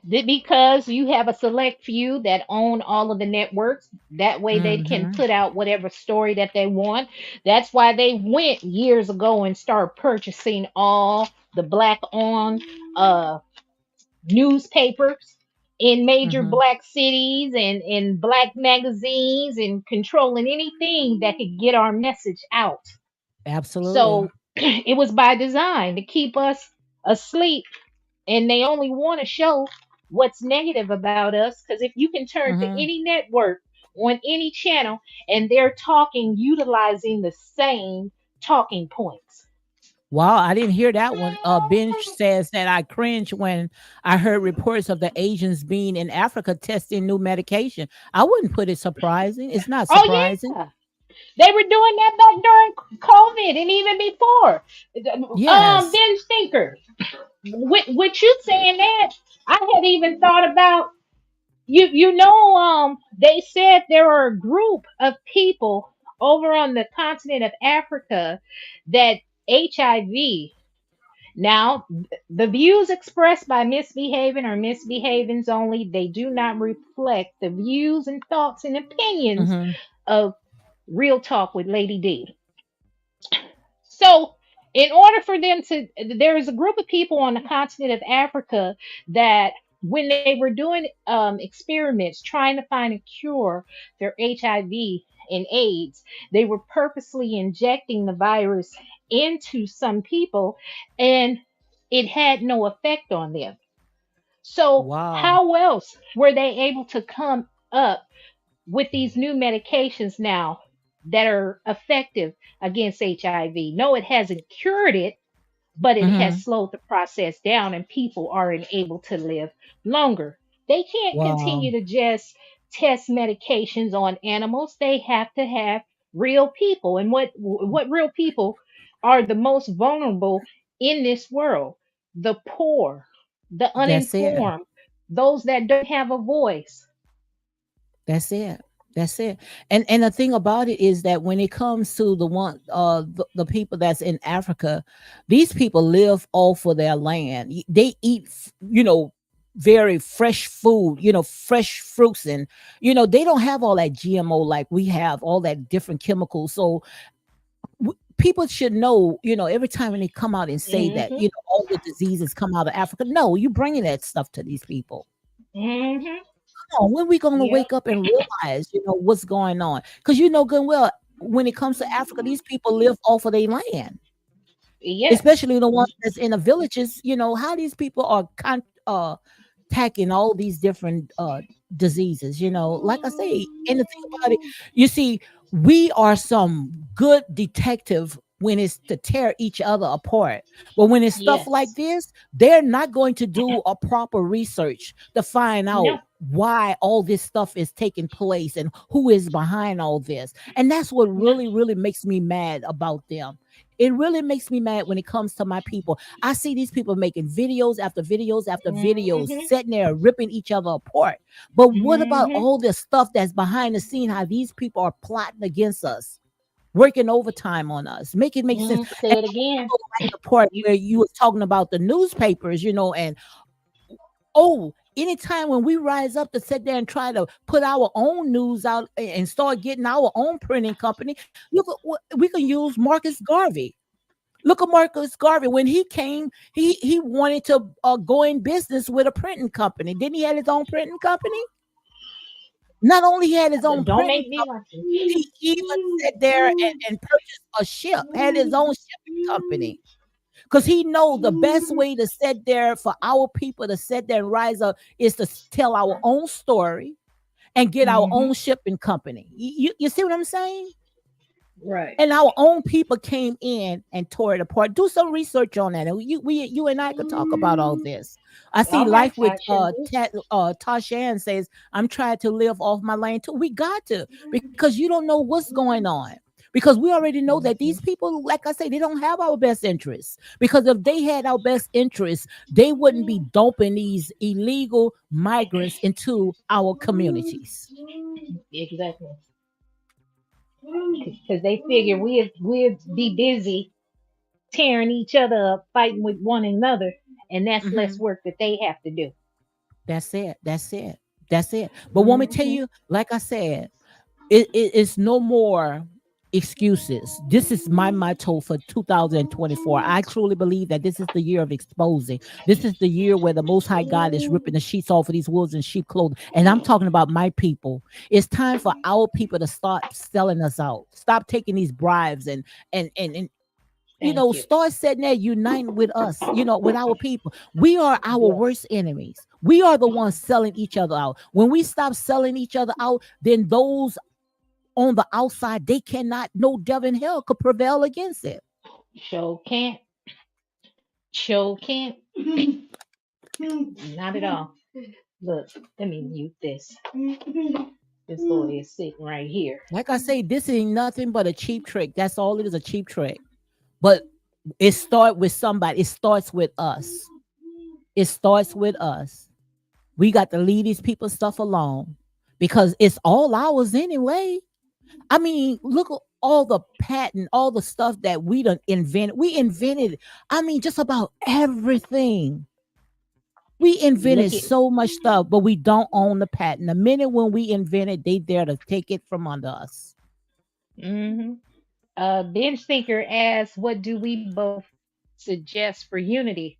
Because you have a select few that own all of the networks. That way they can Hmm. put out whatever story that they want. That's why they went years ago and started purchasing all the black owned newspapers in major Hmm. black cities and in black magazines and controlling anything that could get our message out. Absolutely. So it was by design to keep us asleep, and they only want to show what's negative about us. Because if you can turn to Hmm. any network on any channel and they're talking utilizing the same talking points. Wow, I didn't hear that one. Bench says that I cringe when I heard reports of the Asians being in Africa testing new medication. I wouldn't put it surprising. It's not Oh surprising. yeah, they were doing that back during COVID and even before. Yes. Ben Stinker, with you saying that, I had even thought about they said there are a group of people over on the continent of Africa that HIV. Now, the views expressed by misbehaving or misbehavings only, they do not reflect the views and thoughts and opinions Hmm. of Real Talk with Lady D. So, in order for them to, there is a group of people on the continent of Africa that, when they were doing experiments trying to find a cure for HIV and AIDS, they were purposely injecting the virus into some people, and it had no effect on them. So, Wow. how else were they able to come up with these new medications now that are effective against HIV? No, it hasn't cured it, but it has Hmm. slowed the process down and people aren't able to live longer. They can't Wow. continue to just test medications on animals. They have to have real people. And what real people are the most vulnerable in this world? The poor, the That's it. uninformed, those that don't have a voice. That's it. That's it. And the thing about it is that when it comes to the people that's in Africa, these people live off of their land. They eat, very fresh food, fresh fruits, and they don't have all that GMO like we have, all that different chemicals. So people should know, every time when they come out and say that, Hmm. all the diseases come out of Africa. No, you bringing that stuff to these people. Hmm. On, when we gonna Yep. wake up and realize, what's going on? Because you know good and well, when it comes to Africa, these people live off of their land, Yes. especially the ones that's in the villages. How these people are attacking all these different diseases. Like I say, and the thing about it, you see, we are some good detective when it's to tear each other apart. But when it's stuff like Yes. this, they're not going to do a proper research to find out No. why all this stuff is taking place and who is behind all this. And that's what No. really, really makes me mad about them. It really makes me mad when it comes to my people. I see these people making videos after videos after videos, Hmm. sitting there ripping each other apart. But what about Hmm. all this stuff that's behind the scene? How these people are plotting against us, working overtime on us, make it make sense. Say And it I again. also like the part You. where you was talking about the newspapers, and anytime when we rise up to sit there and try to put our own news out and start getting our own printing company, look at we can use Marcus Garvey. Look at Marcus Garvey. When he came, he wanted to, go in business with a printing company. Didn't he have his own printing company? Not only had his own Don't printing make me watch company, it. he even sat there and purchased a ship, had his own shipping company. Because he know the best way to sit there for our people to sit there and rise up is to tell our own story and get our own Hmm. shipping company. You see what I'm saying? Right. And our own people came in and tore it apart. Do some research on that. And you and I could talk about all this. I see All right, life with I sure will. Tashan says, I'm trying to live off my lane too. We got to, because you don't know what's going on. Because we already know that these Mhm. people, like I say, they don't have our best interests. Because if they had our best interests, they wouldn't be dumping these illegal migrants into our communities. Exactly. Because they figure we'd be busy tearing each other up, fighting with one another, and that's less Mhm. work that they have to do. That's it. That's it. That's it. But want me to tell Hmm. you, like I said, it's no more excuses. This is my motto for 2024. I truly believe that this is the year of exposing. This is the year where the Most High God is ripping the sheets off of these wolves in sheep clothing. And I'm talking about my people. It's time for our people to start selling us out. Stop taking these bribes and Thank you. start sitting there uniting with us, with our people. We are our Yes. worst enemies. We are the ones selling each other out. When we stop selling each other out, then those on the outside, they cannot, no devil in hell could prevail against it. Show can't. Show can't. Not at all. Look, let me mute this. This boy is sitting right here. Like I say, this ain't nothing but a cheap trick. That's all it is, a cheap trick. But it starts with somebody. It starts with us. It starts with us. We got to leave these people stuff alone because it's all ours anyway. I mean, look at all the patent, all the stuff that we done invented. We invented, I mean, just about everything. We invented Look at. so much stuff, but we don't own the patent. The minute when we invent it, they dare to take it from under us. Hmm. Bench thinker asks, "What do we both suggest for unity?"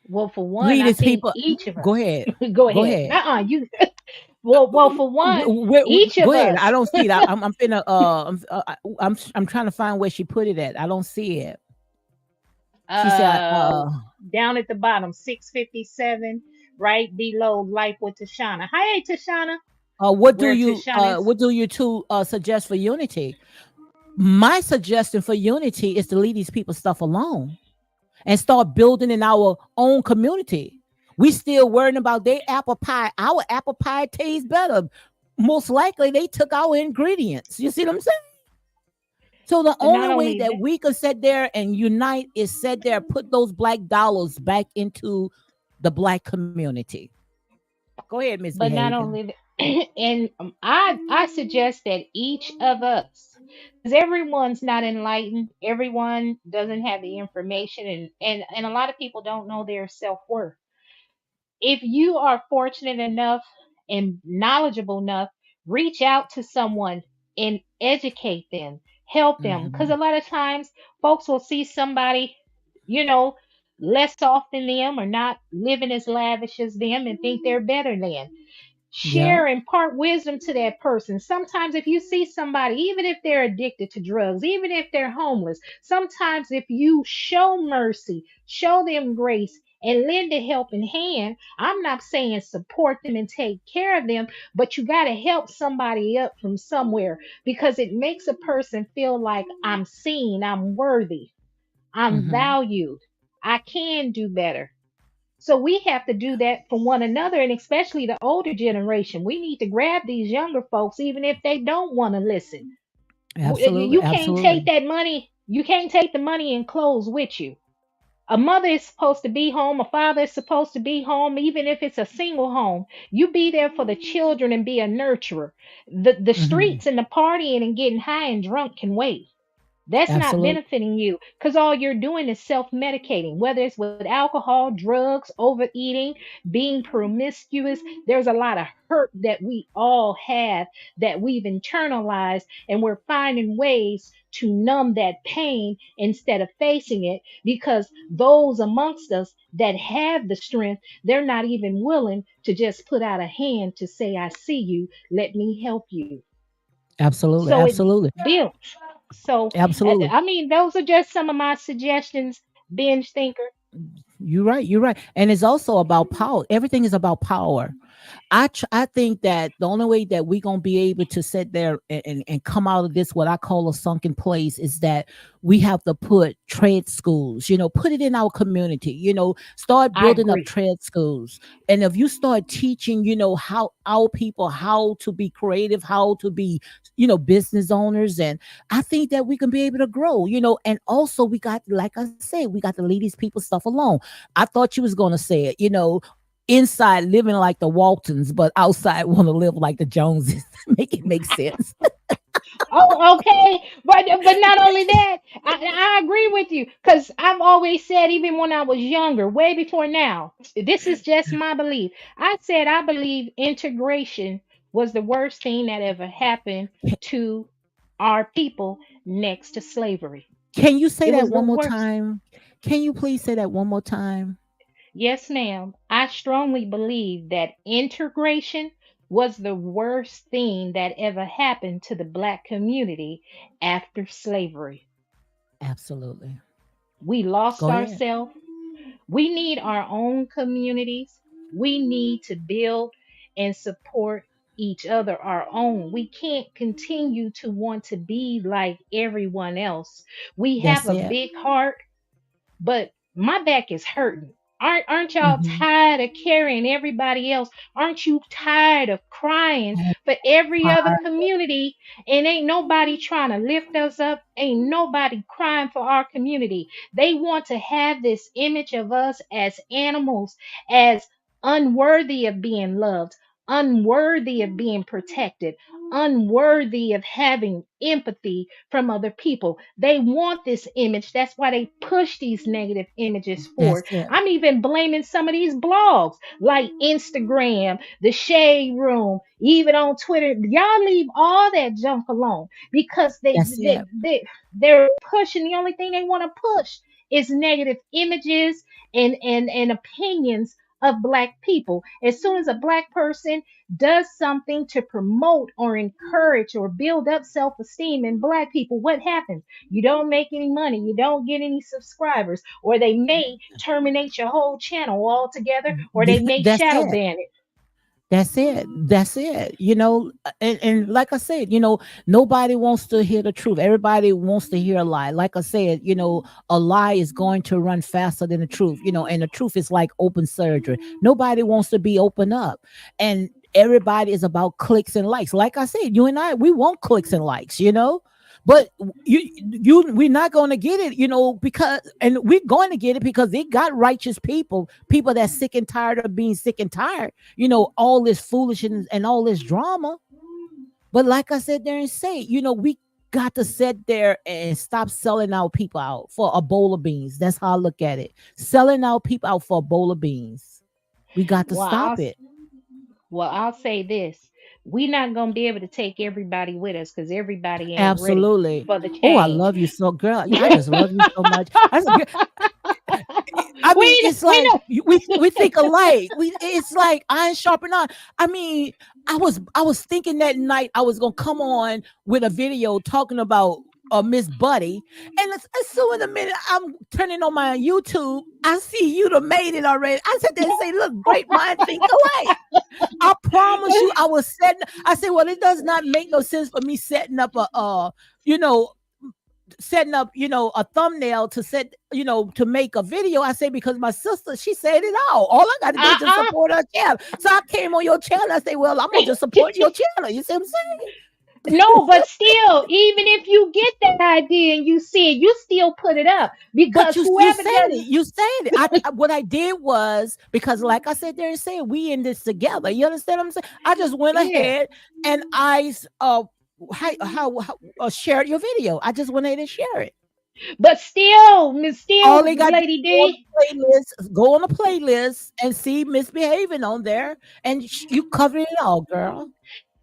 Well, for one, Lead I these think people. each of Go us. ahead. Go Go ahead. ahead. You. Well, for one, each Go of ahead. I us. don't see it. I'm finna. I'm trying to find where she put it at. I don't see it. She said, uh, Down at the bottom, 657, right below Life with Tashana. Hi, Tashana. Where Tashana is. what do you two suggest for unity? My suggestion for unity is to leave these people stuff alone and start building in our own community. We still worrying about their apple pie. Our apple pie tastes better. Most likely they took our ingredients. You see what I'm saying? So the But only not way only that that, we could sit there and unite is sit there, put those black dollars back into the black community. Go ahead, Miss but not Behavior. only that, and I suggest that each of us, because everyone's not enlightened, everyone doesn't have the information, and a lot of people don't know their self worth. If you are fortunate enough and knowledgeable enough, reach out to someone and educate them, help them. Because a Mhm. lot of times folks will see somebody, you know, less off than them or not living as lavish as them and think they're better than. Yeah. Share, impart wisdom to that person. Sometimes if you see somebody, even if they're addicted to drugs, even if they're homeless, sometimes if you show mercy, show them grace, and lend a helping hand, I'm not saying support them and take care of them, but you got to help somebody up from somewhere, because it makes a person feel like I'm seen, I'm worthy, I'm Mhm. valued, I can do better. So we have to do that for one another, and especially the older generation. We need to grab these younger folks, even if they don't want to listen. Absolutely. You can't take Absolutely. that money. You can't take the money and clothes with you. A mother is supposed to be home. A father is supposed to be home, even if it's a single home. You be there for the children and be a nurturer. The Mhm. streets and the partying and getting high and drunk can wait. That's not Absolutely. benefiting you because all you're doing is self medicating, whether it's with alcohol, drugs, overeating, being promiscuous. There's a lot of hurt that we all have that we've internalized, and we're finding ways to numb that pain instead of facing it because those amongst us that have the strength, they're not even willing to just put out a hand to say, I see you, let me help you. Absolutely. So it Absolutely. builds. So, Absolutely. I mean, those are just some of my suggestions, binge thinker. You're right. You're right. And it's also about power. Everything is about power. I think that the only way that we're gonna be able to sit there and come out of this what I call a sunken place is that we have to put trade schools, put it in our community, start I building up agree. trade schools. And if you start teaching, how our people how to be creative, how to be, business owners, and I think that we can be able to grow, and also we got, like I said, we got to leave these people stuff alone. I thought you was gonna say it, inside living like the Waltons, but outside want to live like the Joneses. Make it make sense. Oh, okay. But not only that, I agree with you because I've always said, even when I was younger, way before now, this is just my belief. I said I believe integration was the worst thing that ever happened to our people next to slavery. Can you say It that was the one more worst. time? Can you please say that one more time? Yes, ma'am. I strongly believe that integration was the worst thing that ever happened to the black community after slavery. Absolutely. We lost Go ahead. ourselves. We need our own communities. We need to build and support each other, our own. We can't continue to want to be like everyone else. We have That's a it. big heart, but my back is hurting. Aren't y'all Mm-hmm. tired of carrying everybody else? Aren't you tired of crying for every other community and ain't nobody trying to lift us up? Ain't nobody crying for our community. They want to have this image of us as animals, as unworthy of being loved, unworthy of being protected, unworthy of having empathy from other people. They want this image. That's why they push these negative images That's forward. it. I'm even blaming some of these blogs like Instagram, the Shade Room, even on Twitter. Y'all leave all that junk alone because That's it. they're pushing. The only thing they want to push is negative images and opinions of black people. As soon as a black person does something to promote or encourage or build up self esteem in black people, what happens? You don't make any money, you don't get any subscribers, or they may terminate your whole channel altogether, or they may That's shadow it. ban it. That's it. That's it. And like I said, nobody wants to hear the truth. Everybody wants to hear a lie. Like I said, a lie is going to run faster than the truth, and the truth is like open surgery. Nobody wants to be open up. And everybody is about clicks and likes. Like I said, you and I, we want clicks and likes. But we're not going to get it, because, and we're going to get it because they got righteous people that's sick and tired of being sick and tired, all this foolishness and all this drama. But like I said there and say, we got to sit there and stop selling our people out for a bowl of beans. That's how I look at it. Selling our people out for a bowl of beans. We got to Well, stop it. I'll say this. We're not gonna be able to take everybody with us because everybody ain't ready Absolutely. for the Oh, I change. love you so, girl. I just love you so much. That's a good. I mean, it's We like know. we think alike. It's like iron sharpen iron. I mean, I was thinking that night I was gonna come on with a video talking about Miss Buddy, and as soon as a minute I'm turning on my YouTube, I see you done made it already. I said there and say, look, great mind think alike. I promise you, I was setting. I said, well, it does not make no sense for me setting up you know, a thumbnail to to make a video. I say because my sister, she said it all I got to do is just Uh-uh. support her channel. So I came on your channel. I say, well, I'm gonna just support your channel. You see what I'm saying? No, but still, even if you get that idea and you see it, you still put it up But because you whoever said does. it. You said it. What I did was because, like I said there and said, we in this together. You understand what I'm saying? I just went Yeah. ahead and I how share your video. I just went ahead and share it. But still, Miss All still, they got to do Lady is go on D. the playlist, go on the playlist, and see misbehaving on there, and you cover it all, girl.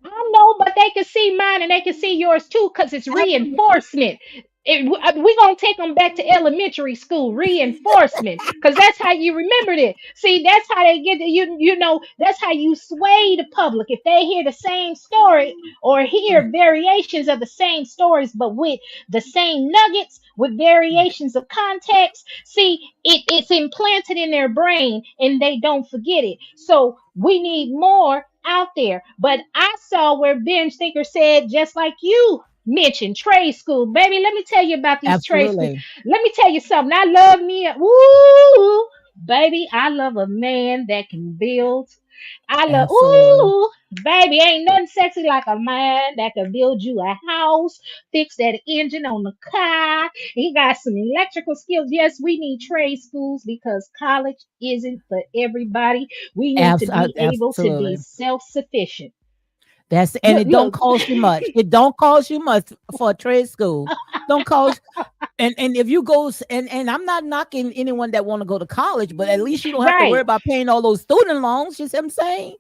I know, but they can see mine and they can see yours too, because it's Absolutely, reinforcement. We gonna take them back to elementary school reinforcement, because that's how you remembered it. See, that's how they get you. You know, that's how you sway the public. If they hear the same story or hear variations of the same stories, but with the same nuggets with variations of context, see, it's implanted in their brain and they don't forget it. So we need more out there. But I saw where Ben Stinker said, just like you mentioned, trade school. Baby, let me tell you about these trade schools. absolutely, Let me tell you something. I love me. Woo! Baby, I love a man that can build. I love, absolutely. ooh, baby, ain't nothing sexy like a man that can build you a house, fix that engine on the car. He got some electrical skills. Yes, we need trade schools because college isn't for everybody. We need to be able to be Absolutely. self sufficient. That's and Look, it don't look, cost you much. It don't cost you much for a trade school. Don't cost and if you go and I'm not knocking anyone that want to go to college, but at least you don't have to worry right, about paying all those student loans. You see what I'm saying?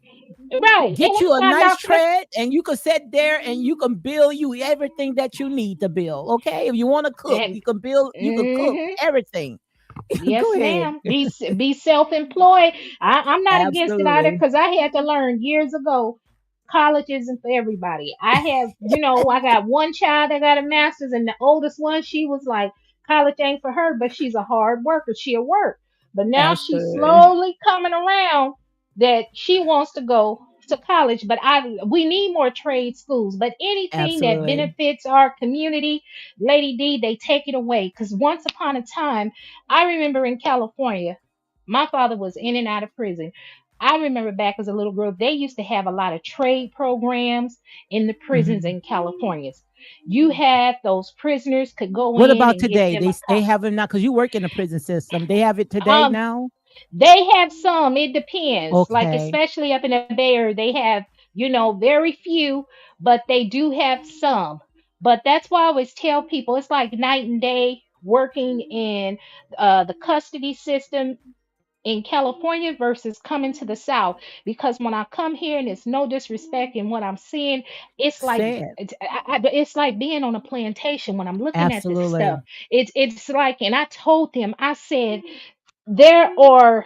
right. And Get you a I'm not nice knocking it. tread and you can sit there and you can build you everything that you need to build. Okay. If you want to cook, And, you can cook mhm. everything. Go Yes, ahead. ma'am. Be self-employed. I'm not against it either, Absolutely. because I had to learn years ago. College isn't for everybody. I have, I got one child that got a master's, and the oldest one, she was like, college ain't for her, but she's a hard worker. She'll work. But now she's Absolutely. slowly coming around that she wants to go to college. But we need more trade schools. But anything that Absolutely. benefits our community, Lady D, they take it away. Because once upon a time, I remember in California, my father was in and out of prison. I remember back as a little girl, they used to have a lot of trade programs in the prisons Mhm. in California. You had those prisoners could go What in about and get today? them a They have it now because you work in the prison system. They have it today um now? they have some, it depends. Like Okay. especially up in the Bay Area, they have, very few, but they do have some. But that's why I always tell people it's like night and day working in the custody system in California versus coming to the South. Because when I come here, and it's no disrespect in what I'm seeing, it's like Sad. it's like being on a plantation when I'm looking at this stuff. Absolutely. It's like, and I told them, I said there are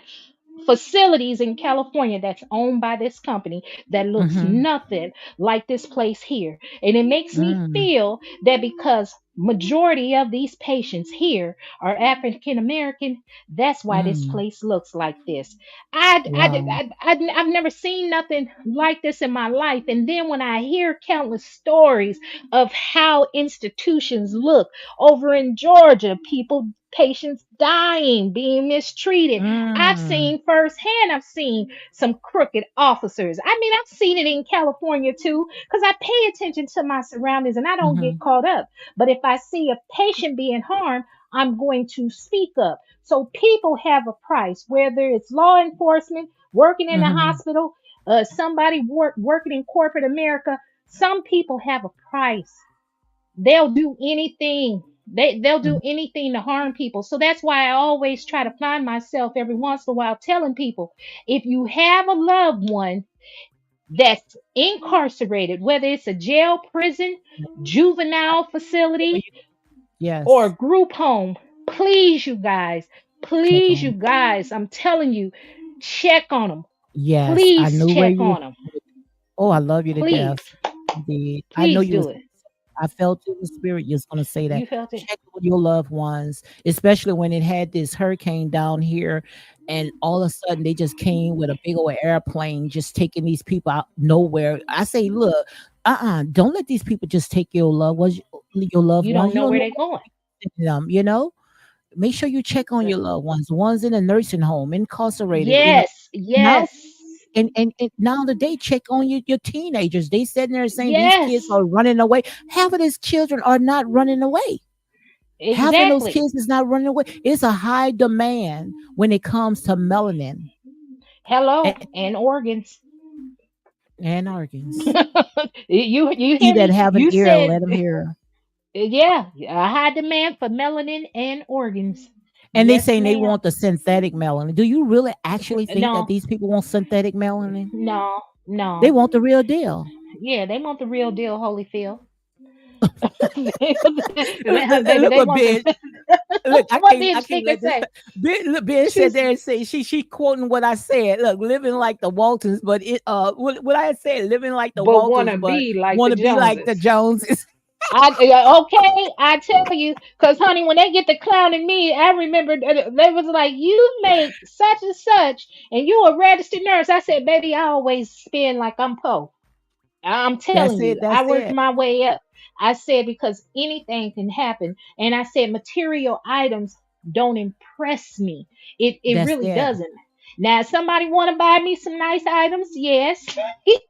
facilities in California that's owned by this company that looks Mhm. nothing like this place here. And it makes me Mm. feel that because majority of these patients here are African American, that's why this Mm. place looks like this. Wow. I've never seen nothing like this in my life. And then when I hear countless stories of how institutions look over in Georgia, patients dying, being mistreated, I've Mm. seen firsthand. I've seen some crooked officers. I mean, I've seen it in California too, because I pay attention to my surroundings and I don't get Mhm. caught up. But if I see a patient being harmed, I'm going to speak up. So people have a price, whether it's law enforcement, working in the Mhm. hospital, somebody working in corporate America. Some people have a price. They'll do anything. They'll do Mhm. anything to harm people. So that's why I always try to find myself every once in a while telling people, if you have a loved one that's incarcerated, whether it's a jail, prison, juvenile Where facility, you or a yes. group home, Check please, you on. guys, I'm telling you, check on them. Yes, I Please knew where check you were on them. going. Oh, I love you to Please, death. Indeed. I know please you do was it. I felt in the spirit you was gonna say that. You felt it? Check on your loved ones, especially when it had this hurricane down here and all of a sudden they just came with a big old airplane just taking these people out nowhere. I say, look, don't let these people just take your loved You ones. don't You know don't where know they're what going. them, Make sure you check on your loved ones, the ones in a nursing home, incarcerated, Yes, now yes, and now today check on your teenagers. They sitting there saying these kids yes, are running away. Half of these children are not running away. Half of those exactly. kids is not running away. It's a high demand when it comes to melanin. Hello, And and organs. And organs. You He hear that me? have an You ear, said let him hear. yeah, a high demand for melanin and organs. And they Yes, saying they ma'am. want the synthetic melanin. Do you really actually think that No, these people want synthetic melanin? no, They no. want the real deal. Yeah, they want the real deal, Holyfield. And Baby, look they what want Ben, the look, what I did can't Stinker let this. say? Ben, look, Ben sat She's there and say she quoting what I said. Look, living like the Waltons, but it what I said, living like the but Waltons, wanna but be like want the to be like the Joneses. Joneses. Okay, I tell you, cause honey, when they get to clowning me, I remember they was like, "You make such and such, and you a registered nurse." I said, "Baby, I always spin like I'm Poe." I'm That's telling it. you, That's I worked it. my way up. I said because anything can happen, and I said material items don't impress me. It That's really it. doesn't. Now, if somebody want to buy me some nice items, yes,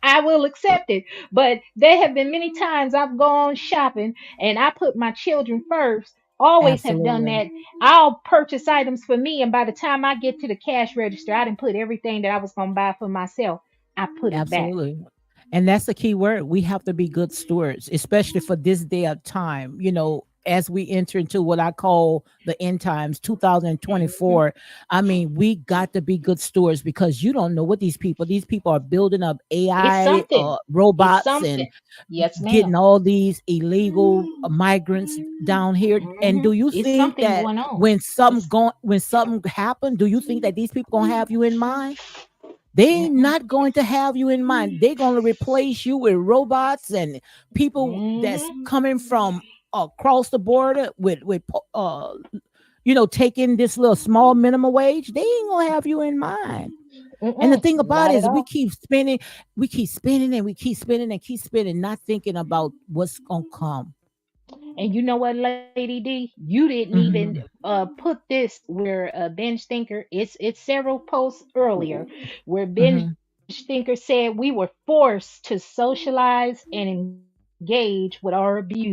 I will accept it. But there have been many times I've gone shopping and I put my children first. Always have done Absolutely. that. I'll purchase items for me, and by the time I get to the cash register, I didn't put everything that I was gonna buy for myself. I put it back. Absolutely. And that's the key word. We have to be good stewards, especially for this day of time, as we enter into what I call the end times, Mhm. 2024. I mean, we got to be good stewards because you don't know what these people are building up It's AI something. It's robots something. and Yes, ma'am. getting all these illegal migrants down here. And do you It's think something that going on. It's when something happen, do you think that these people gonna have you in mind? They mm-mm, not going to have you in mind. They're going to replace you with robots and people that's mm-hmm, coming from across the border taking this little small minimum wage. They ain't gonna have you in mind. And the thing about not it at is all. we keep spending and we keep spending and keep spending, not thinking about what's gonna come. And you know what, Lady D, you didn't even Hmm. put this where Ben Stinker. It's several posts earlier where Ben Hmm. Stinker said we were forced to socialize and engage with our abusers,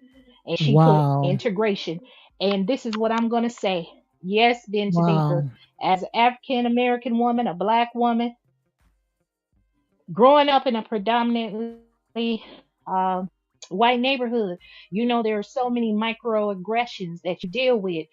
and she put Wow. integration. And this is what I'm gonna say. Yes, Ben Stinker, Wow. as an African American woman, a black woman, growing up in a predominantly white neighborhood, there are so many microaggressions that you deal with.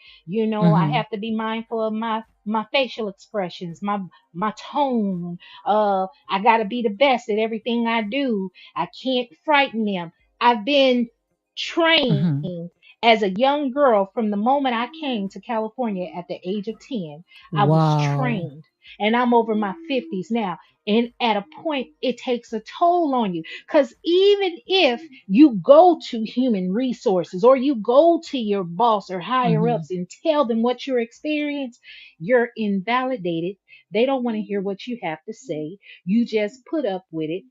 I Hmm. have to be mindful of my facial expressions, my tone. I got to be the best at everything I do. I can't frighten them. I've been trained Hmm. as a young girl from the moment I came to California at the age of 10. I was Wow. trained, and I'm over my 50s now. And at a point, it takes a toll on you. Because even if you go to human resources or you go to your boss or higher Hmm. ups and tell them what your experience, you're invalidated. They don't want to hear what you have to say. You just put up with it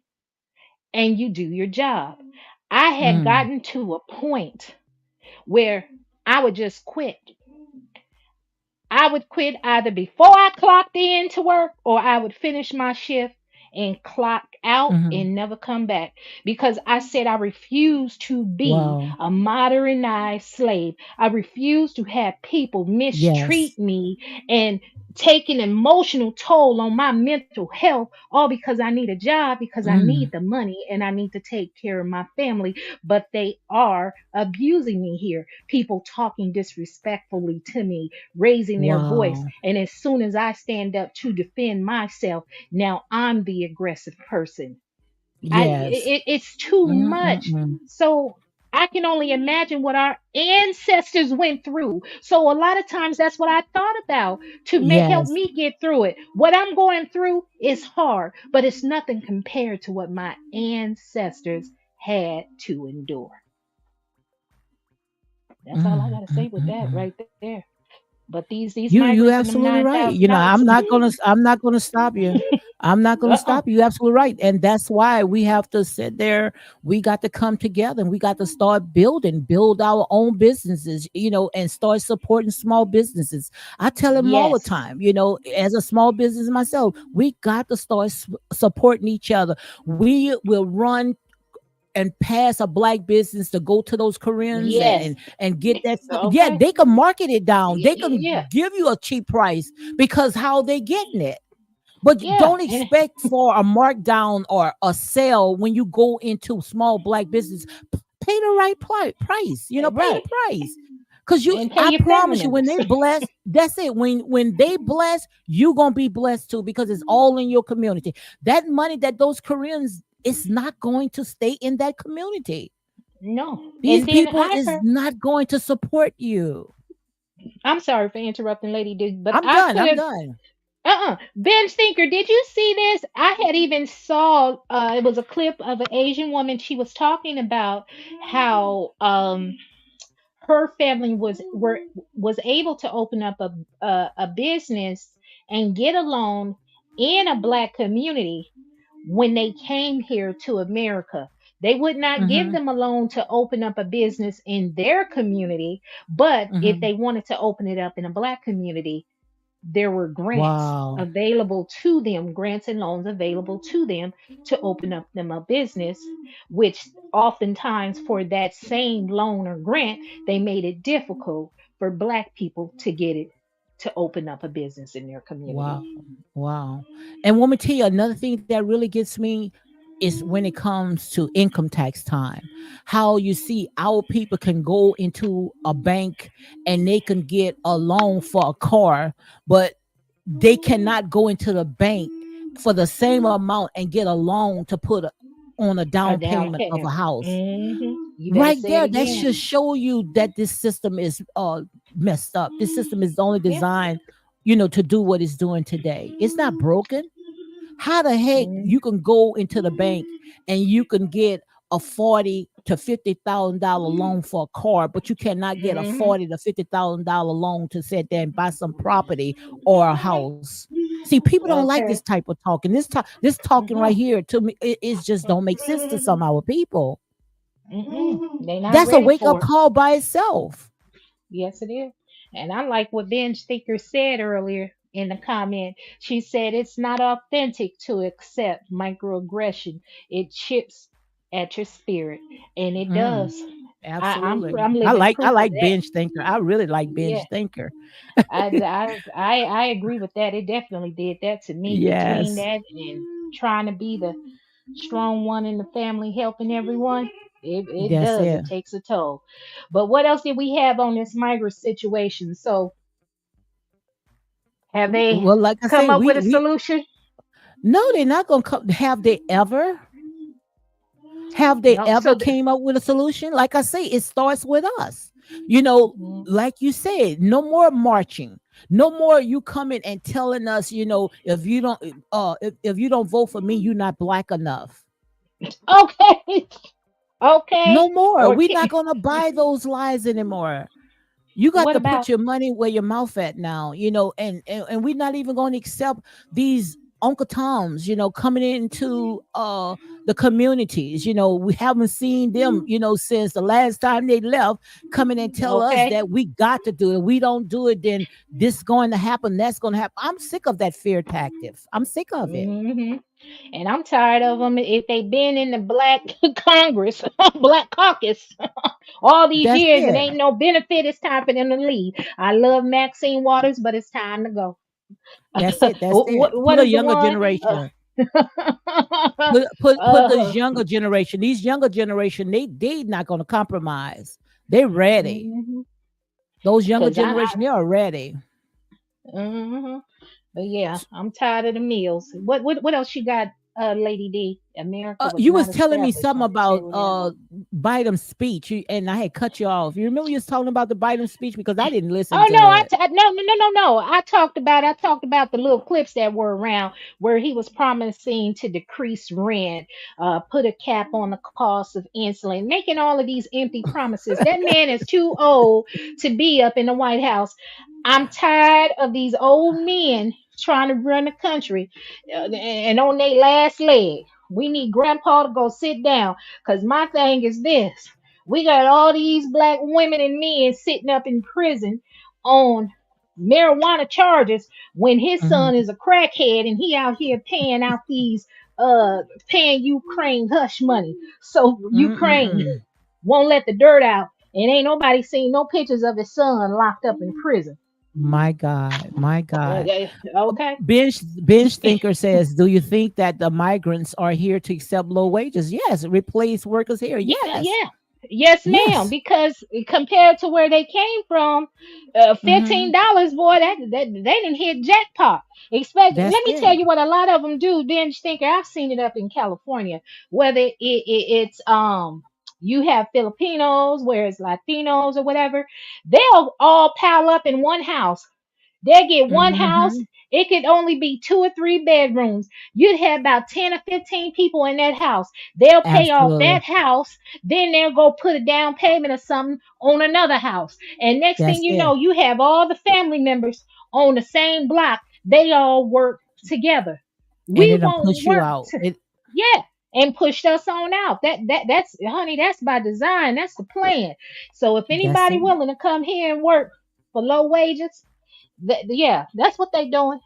and you do your job. I had Mm. gotten to a point where I would just quit. I would quit either before I clocked in to work or I would finish my shift and clock out Hmm. and never come back because I said I refuse to be Wow. a modernized slave. I refuse to have people Yes. mistreat me and take an emotional toll on my mental health, all because I need a job, because I need Mm. the money and I need to take care of my family. But they are abusing me here. People talking disrespectfully to me, raising their voice. Wow. And as soon as I stand up to defend myself, now I'm the aggressive person. Yes. It's too much. Mm-mm-mm. So I can only imagine what our ancestors went through. So a lot of times that's what I thought about to help Yes. me get through it. What I'm going through is hard, but it's nothing compared to what my ancestors had to endure. That's all I got to say with that Mm-mm-mm. right there. But these You migrants and them absolutely right. $9,000. I'm not gonna stop you. I'm not gonna Uh-uh. stop you. You're absolutely right. And that's why we have to sit there. We got to come together and we got to start build our own businesses, and start supporting small businesses. I tell them all the Yes. time, as a small business myself, we got to start supporting each other. We will run and pass a black business to go to those Koreans Yes. and get that stuff. Yeah, Okay. they can market it down. They can Yeah. give you a cheap price because how they getting it. But you Yeah, don't and expect for a markdown or a sale when you go into small black business. Pay the right price, pay the right, price. Cause and pay I your family promise you, when members. they bless, that's it. When they bless, you gonna be blessed too, because it's all in your community. That money that those Koreans, it's not going to stay in that community. No, These and then people I is heard. not going to support you. I'm sorry for interrupting, Lady D, but I'm I done. could I'm have. done. Ben Stinker, did you see this? I had even saw it was a clip of an Asian woman. She was talking about how her family was able to open up a business and get a loan in a black community when they came here to America. They would not give Hmm. them a loan to open up a business in their community, but if Hmm. they wanted to open it up in a black community, there were grants Wow. available to them, grants and loans available to them to open up them a business, which oftentimes for that same loan or grant, they made it difficult for black people to get it to open up a business in their community. Wow. Wow. And want me to tell you another thing that really gets me is when it comes to income tax time. How you see our people can go into a bank and they can get a loan for a car, but they cannot go into the bank for the same amount and get a loan to put on a A down down payment of a payment. house. You better Right say it there, that again. should show you that this system is messed up. This system is only Yeah. designed, to do what it's doing today. It's not broken. How the heck Mm, you can go into the bank and you can get a 40 to 50 thousand dollar loan for a car, but you cannot get a mhm. 40 to 50 thousand dollar loan to sit there and buy some property or a house. See, people don't like this Okay. type of talking. This talking right Mhm. here to me, it just don't make sense to some of our people. They're not That's a ready wake up for it. call by itself. Yes, it is. And I like what Ben Sticker said earlier in the comment. She said it's not authentic to accept microaggression. It chips at your spirit, and it Mm, does. absolutely. I'm I living like I proof of like that. bench thinker. I really like Yeah, bench thinker. I agree with that. It definitely did that to me. Between Yes, that and trying to be the strong one in the family, helping everyone, it that's does. it. It takes a toll. But what else did we have on this migrant situation? So have they Well, like I come say, up with a we solution? no, they're not gonna come. Have they ever? Have they No. ever came up with a solution? Like I say, it starts with us. You know, Mhm. like you said, no more marching. No more you coming and telling us, if you don't vote for me, you're not black enough. Okay. Okay. No more. Or We're not gonna buy those lies anymore. You got what to put about your money where your mouth at now, and we're not even going to accept these Uncle Toms, coming into the communities. We haven't seen them, since the last time they left, coming and tell us okay? that we got to do it. We don't do it, then this going to happen, that's going to happen. I'm sick of that fear tactic. I'm sick of it. hmm And I'm tired of them. If they've been in the black Congress, black caucus, all these That's years, it it. ain't no benefit. It's time for them to leave. I love Maxine Waters, but it's time to go. That's it. That's it. What Put a is the younger one? generation. Put this Uh, younger generation. These younger generation, they not going to compromise. They ready. mhm. Those younger Cause generation, they are ready. mhm. But yeah, I'm tired of the meals. What else you got, Lady D? America was You not was telling me established something on about materialism. Biden's speech, and I had cut you off. You remember you was talking about the Biden speech because I didn't listen Oh no, to it. no. I talked about the little clips that were around where he was promising to decrease rent, put a cap on the cost of insulin, making all of these empty promises. That man is too old to be up in the White House. I'm tired of these old men trying to run the country and on their last leg. We need Grandpa to go sit down because my thing is this. We got all these black women and men sitting up in prison on marijuana charges when his son Hmm. is a crackhead and he out here paying Ukraine hush money. So Ukraine Mm-mm-mm. won't let the dirt out. And ain't nobody seen no pictures of his son locked up in prison. My God, my God. Okay. Binge thinker says, "Do you think that the migrants are here to accept low wages?" Yes, replace workers here. Yeah, Yes, yeah. Yes, ma'am. yes. Because compared to where they came from, Hmm. $15, boy, that they didn't hit jackpot. Expect. That's Let me tell it. you what a lot of them do. Binge thinker. I've seen it up in California. Whether it's you have Filipinos, where it's Latinos or whatever, they'll all pile up in one house. They get one house. Hmm. It could only be 2 or 3 bedrooms. You'd have about 10 or 15 people in that house. They'll pay off Absolutely. that house. Then they'll go put a down payment or something on another house. And next thing That's you it. know, you have all the family members on the same block. They all work together. And We it'll won't push you work. out. It. Yeah. And pushed us on out. That's honey, that's by design. That's the plan. So if That's anybody it. willing to come here and work for low wages, yeah, that's what they doing.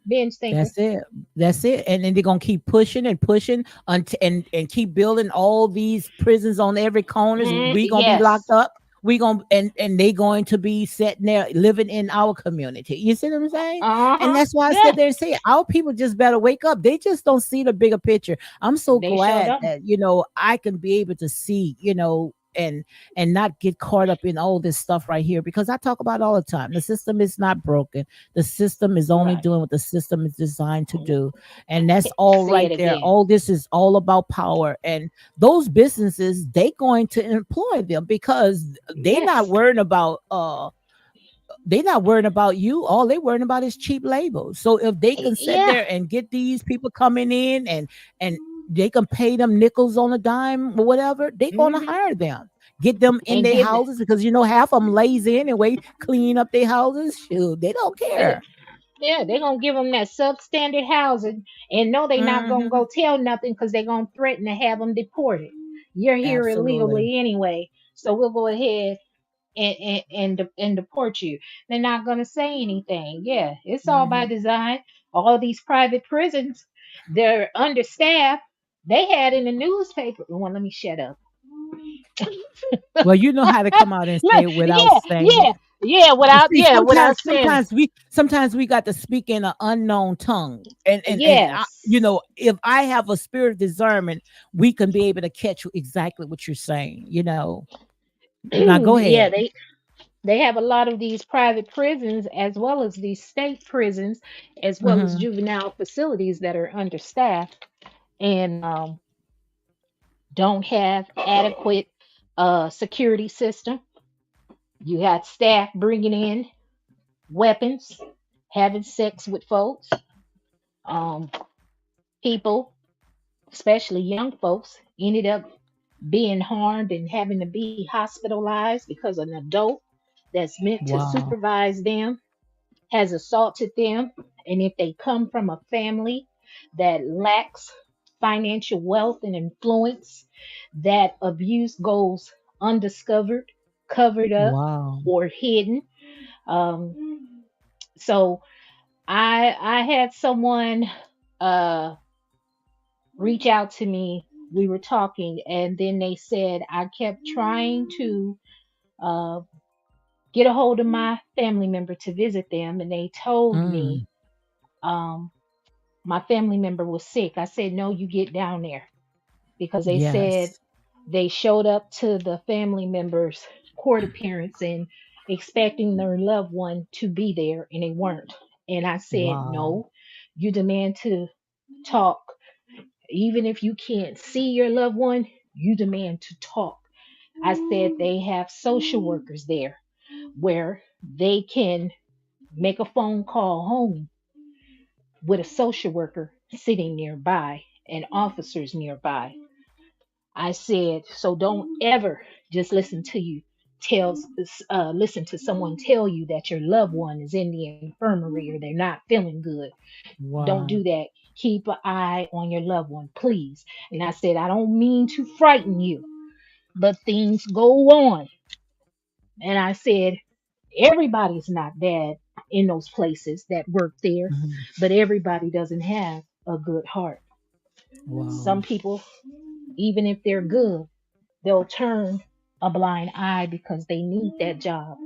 Binge thinker. That's it. That's it. And then they're gonna keep pushing and pushing and keep building all these prisons on every corners. We gonna be locked Yes. up. We gonna and they going to be sitting there living in our community. You see what I'm saying? Uh And huh. that's why I Yeah. said there and say our people just better wake up. They just don't see the bigger picture. I'm so They showed glad up. that I can be able to see, and not get caught up in all this stuff right here because I talk about it all the time. The system is not broken. The system is only Right. doing what the system is designed to do. And that's all Say it right there. again. All this is all about power. And those businesses, they going to employ them because Yes. they not worrying about you. All they worrying about is cheap labor. So if they can sit Yeah. there and get these people coming in and they can pay them nickels on a dime or whatever, they gonna Hmm. hire them. Get them in And their give. houses because half of them lazy anyway, clean up their houses. Shoot, they don't Yeah, care. yeah, they're gonna give them that substandard housing, and no, they not gonna Hmm. go tell nothing because they're gonna threaten to have them deported. You're here Absolutely. illegally anyway, so we'll go ahead and deport you. They're not gonna say anything. Yeah, it's all by Hmm. design. All these private prisons, they're understaffed. They had in the newspaper. Well, let me shut up. Well, you know how to come out and say it without Yeah, saying yeah, it. yeah. You Without, see, yeah, without saying it. sometimes we got to speak in an unknown tongue, Yes. if I have a spirit of discernment, we can be able to catch exactly what you're saying. Now go Yeah, ahead. they have a lot of these private prisons as well as these state prisons as well as Hmm. juvenile facilities that are understaffed and don't have adequate security system. You got staff bringing in weapons, having sex with folks, um, people, especially young folks, ended up being harmed and having to be hospitalized because an adult that's meant to Wow, supervise them has assaulted them. And if they come from a family that lacks financial wealth and influence, that abuse goes undiscovered, covered up, wow. or hidden. So I had someone uh, reach out to me. We were talking, and then they said I kept trying to uh, get a hold of my family member to visit them, and they told me Mm, um, my family member was sick. I said, no, you get down there because they said yes. they showed up to the family member's court appearance and expecting their loved one to be there, and they weren't. And I said, Wow. no, you demand to talk. Even if you can't see your loved one, you demand to talk. I said they have social workers there where they can make a phone call home with a social worker sitting nearby and officers nearby. I said, so don't ever just listen to someone tell you that your loved one is in the infirmary or they're not feeling good. Don't do Wow. that. Keep an eye on your loved one, please. And I said, I don't mean to frighten you, but things go on. And I said, everybody's not bad in those places that work there, Mhm. but everybody doesn't have a good heart. Some Wow. people, even if they're good, they'll turn a blind eye because they need that job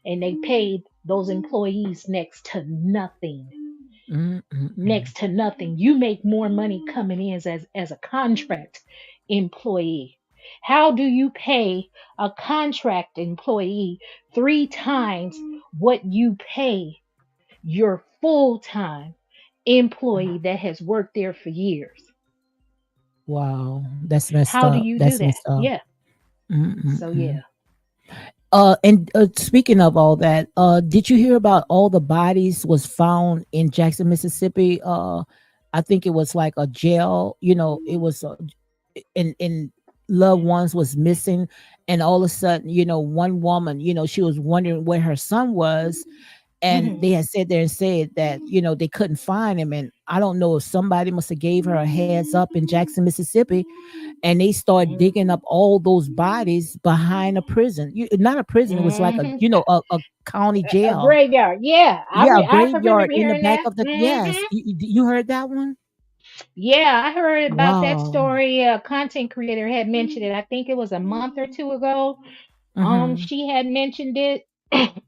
and they paid those employees next to nothing. Mm, mm, mm. Next to nothing. You make more money coming in as a contract employee. How do you pay a contract employee three times what you pay your full time employee that has worked there for years? Wow, that's messed How do up. you do That's that? messed up. Yeah. Mm, mm, So mm. yeah. And speaking of all that, did you hear about all the bodies was found in Jackson, Mississippi? I think it was like a jail. It was, and loved ones was missing, and all of a sudden, one woman, she was wondering where her son was, and Mhm. they had said there and said that they couldn't find him, and I don't know if somebody must have gave her a heads up in Jackson, Mississippi, and they started digging up all those bodies behind a prison. Not a prison, it was like a Mhm. a county A jail. graveyard. Yeah, Yeah, a I remember graveyard in the hearing back that. of the, yes. Mhm. You heard that one? Yeah, I heard about that Wow. story. A content creator had mentioned it. I think it was a month or two ago. Mm-hmm. She had mentioned it.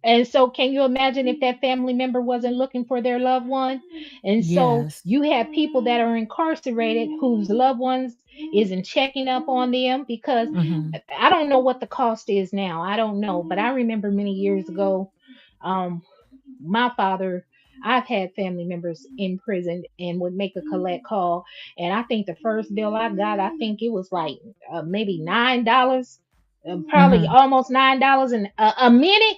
And so, can you imagine if that family member wasn't looking for their loved one? And so, Yes. you have people that are incarcerated whose loved ones isn't checking up on them because Mm-hmm. I don't know what the cost is now. I don't know, but I remember many years ago, um, my father. I've had family members in prison and would make a collect call, and I think the first bill I got, I think it was like maybe $9, probably Mm-hmm. almost $9 a minute.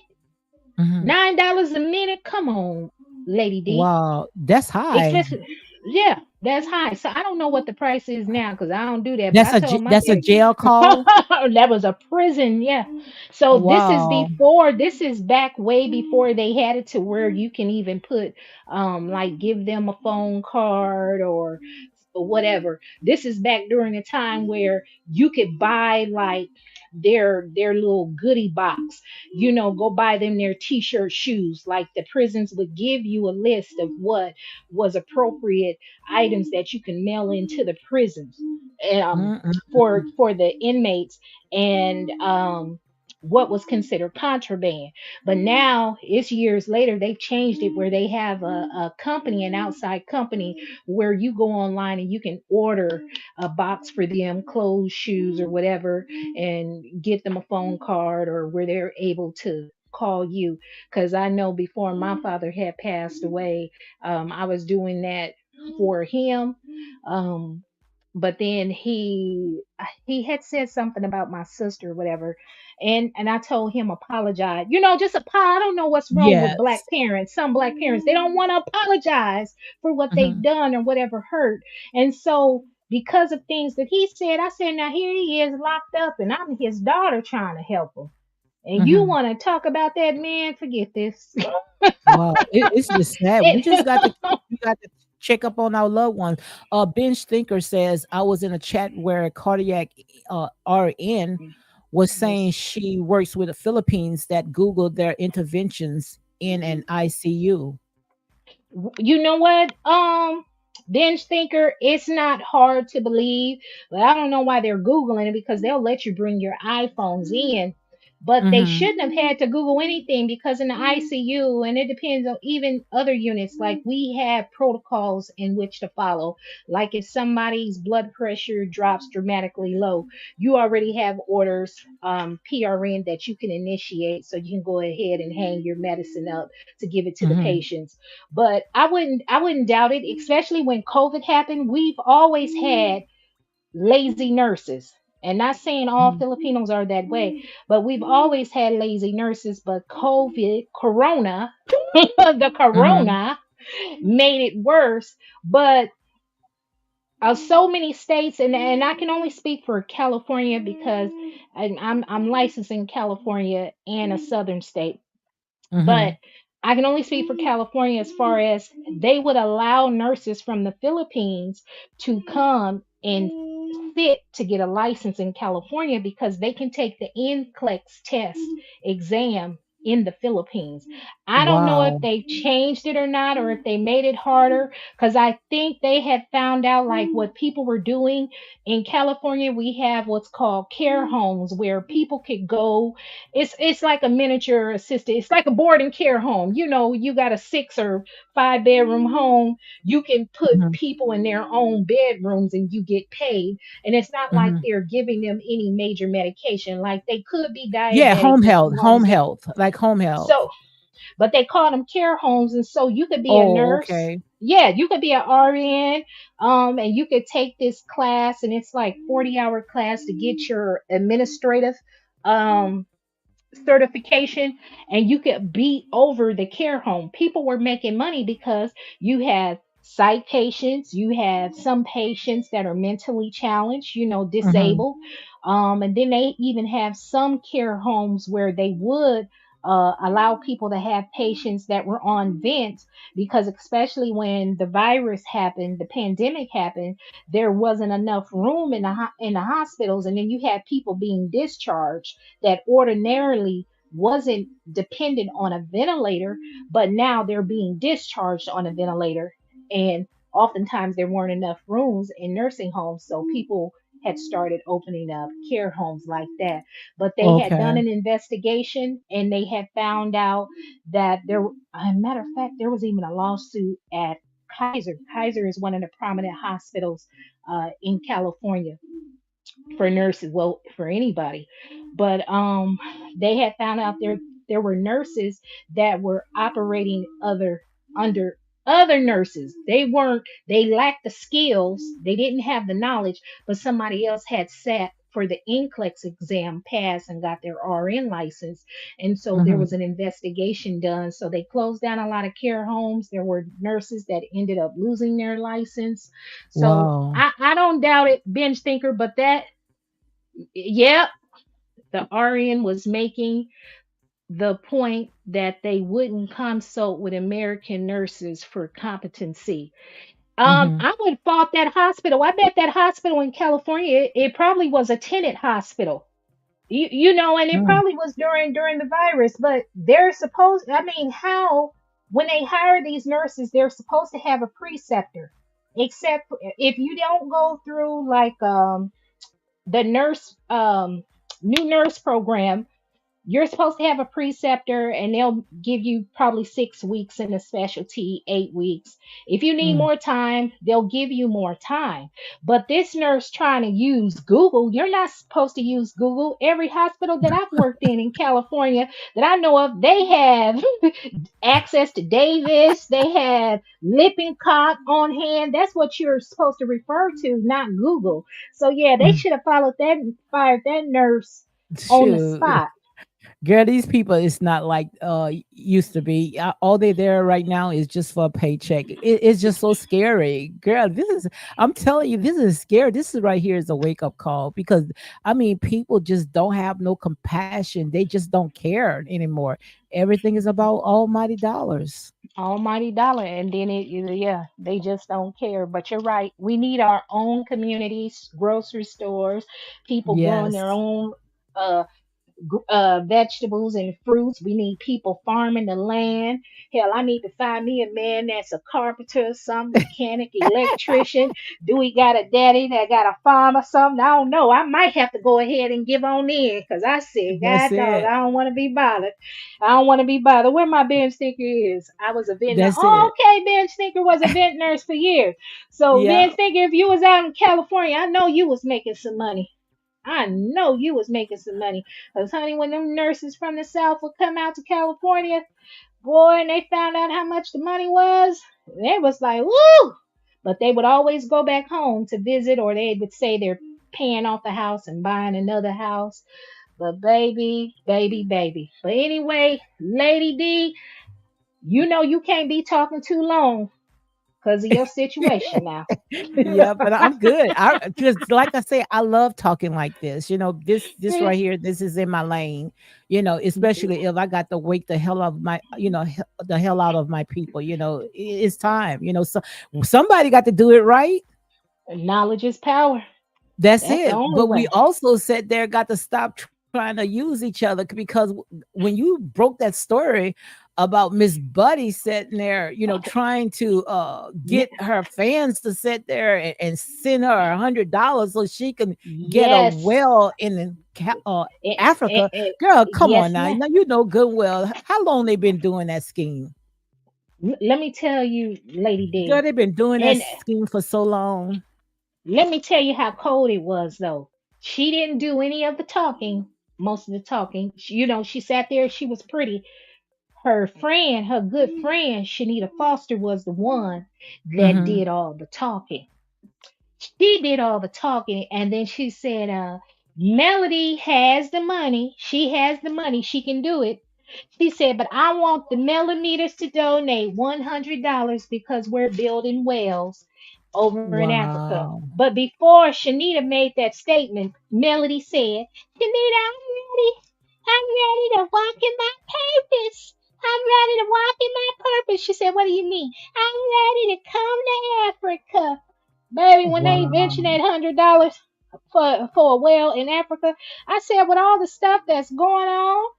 Mm-hmm. $9 a minute. Come on, Lady D. Wow, that's high. Especially, yeah, that's high. So I don't know what the price is now because I don't do that. But That's I a told my that's a family jail call. that was a prison. Yeah. So this is Wow. before. This is back way before they had it to where you can even put, like give them a phone card or whatever. This is back during a time where you could buy like their little goodie box, go buy them their t-shirt, shoes. Like the prisons would give you a list of what was appropriate items that you can mail into the prisons, for the inmates, and what was considered contraband. But now it's years later, they've changed it where they have a company, an outside company, where you go online and you can order a box for them, clothes, shoes, or whatever, and get them a phone card, or where they're able to call you. Because I know before my father had passed away, I was doing that for him. Um, but then he had said something about my sister or whatever, and I told him apologize. Just I don't know what's wrong with black Yes. parents. Some black parents, they don't want to apologize for what they've Mm-hmm. done or whatever hurt. And so, because of things that he said, I said, now here he is locked up, and I'm his daughter trying to help him. And you Mm-hmm. want to talk about that man? Forget this. Wow, it's just sad. We just It- got to we got to check up on our loved ones. Bench Thinker says I was in a chat where a cardiac RN was was saying she works with the Philippines that Googled their interventions in an ICU. You know what, binge thinker, it's not hard to believe, but I don't know why they're googling it, because they'll let you bring your iPhones in, but they Mm-hmm. shouldn't have had to Google anything, because in the ICU, and it depends on even other units, like we have protocols in which to follow. Like if somebody's blood pressure drops dramatically low, you already have orders, PRN, that you can initiate, so you can go ahead and hang your medicine up to give it to the Mm-hmm. patients. But I wouldn't doubt it, especially when COVID happened. We've always had lazy nurses. And not saying all Filipinos are that way, but we've always had lazy nurses. But Corona, the Mm-hmm. Corona made it worse. But so many states, and I can only speak for California because I'm licensed in California and a southern state. Mm-hmm. But I can only speak for California as far as they would allow nurses from the Philippines to come and sit to get a license in California, because they can take the NCLEX test exam in the Philippines. I don't know if Wow. they changed it or not, or if they made it harder, because I think they had found out like what people were doing. In California, we have what's called care homes where people could go. It's like a miniature assisted. It's like a boarding care home. You know, you got a 6 or 5 bedroom home. You can put Hmm. people in their own bedrooms and you get paid. And it's not like Hmm. they're giving them any major medication. Like they could be Yeah, diabetic, just as long home as they. health, like home health. So, but they call them care homes, and so you could be a Oh, nurse. okay. Yeah, you could be an RN, and you could take this class, and it's like 40-hour class to get your administrative, um, certification, and you could be over the care home. People were making money because you have sight patients, you have some patients that are mentally challenged, Hmm. disabled. And then they even have some care homes where they would allow people to have patients that were on vents, because especially when the virus happened, the pandemic happened, there wasn't enough room in in the hospitals, and then you had people being discharged that ordinarily wasn't dependent on a ventilator, but now they're being discharged on a ventilator. And oftentimes there weren't enough rooms in nursing homes, so people had started opening up care homes like that. But they had done Okay. an investigation and they had found out that there, a matter of fact, there was even a lawsuit at Kaiser. Kaiser is one of the prominent hospitals in California for nurses, well, for anybody. But they had found out there were nurses that were operating under other nurses. They lacked the skills, they didn't have the knowledge, but somebody else had sat for the NCLEX exam, passed, and got their RN license. And so there Hmm. was an investigation done. So they closed down a lot of care homes. There were nurses that ended up losing their license. So Wow. I don't doubt it, bench thinker, but that, yep, the RN was making the point that they wouldn't consult with American nurses for competency. Hmm. I would have fought that hospital. I bet that hospital in California, it probably was a tenant hospital. And it Mm. probably was during the virus, but they're supposed. I mean, how when they hire these nurses, they're supposed to have a preceptor, except if you don't go through like the nurse new nurse program. You're supposed to have a preceptor, and they'll give you probably 6 weeks in a specialty, 8 weeks. If you need Mm. more time, they'll give you more time. But this nurse trying to use Google, you're not supposed to use Google. Every hospital that I've worked in California that I know of, they have access to Davis, they have Lippincott on hand. That's what you're supposed to refer to, not Google. So yeah, they Mm. should have followed that and fired that nurse on the Shoot. spot. Girl, these people it's not like used to be. All they there right now is just for a paycheck. It's just so scary. Girl, this is I'm telling you, this is scary. This is right here is a wake-up call because I mean people just don't have no compassion. They just don't care anymore. Everything is about almighty dollars. Almighty dollar, and then yeah, they just don't care. But you're right, we need our own communities, grocery stores, people growing their Yes. own uh vegetables and fruits. We need people farming the land. Hell, I need to find me a man that's a carpenter, some mechanic, electrician. Do we got a daddy that got a farm or something? I don't know. I might have to go ahead and give on in because I said, That's God dog, it. I don't want to be bothered. I don't want to be bothered. Where my bench stinker is? I was a vent. That's Oh, it. okay, bench stinker was a vent nurse for years. So Yeah. bench stinker, if you was out in California, I know you was making some money. I know you was making some money. Cause honey, when them nurses from the South would come out to California, boy, and they found out how much the money was, they was like, woo! But they would always go back home to visit, or they would say they're paying off the house and buying another house. But baby, baby, baby. But anyway, Lady D, you know you can't be talking too long because of your situation now. Yeah, but I'm good. I Because like I say, I love talking like this. This right here, this is in my lane. Especially if I got to wake the hell out of the hell out of my people. It's time. So somebody got to do it right. Knowledge is power. That's That's the it. only But we way. also said there got to stop trying to use each other because when you broke that story about Miss Buddy sitting there, trying to Yeah, get her fans to sit there and send her $100 so she can get a yes. well in Africa. Girl, come on Yes, now. ma'am. Now you know good well how long they been doing that scheme. Let me tell you, Lady Girl, D, they've been doing that and scheme for so long. let me tell you how cold it was, though. She didn't do any of the talking, most of the talking. She sat there, she was pretty. Her friend, her good friend, Shanita Foster, was the one that Hmm. did all the talking. She did all the talking, and then she said, Melody has the money. She has the money. She can do it. She said, but I want the millimeters to donate $100 because we're building wells over in Africa. Wow. But before Shanita made that statement, Melody said, Shanita, I'm ready. I'm ready to walk in my purpose. I'm ready to walk in my purpose. She said, what do you mean? I'm ready to come to Africa. Baby, when they mentioned Wow. that $100 for a well in Africa, I said, with all the stuff that's going on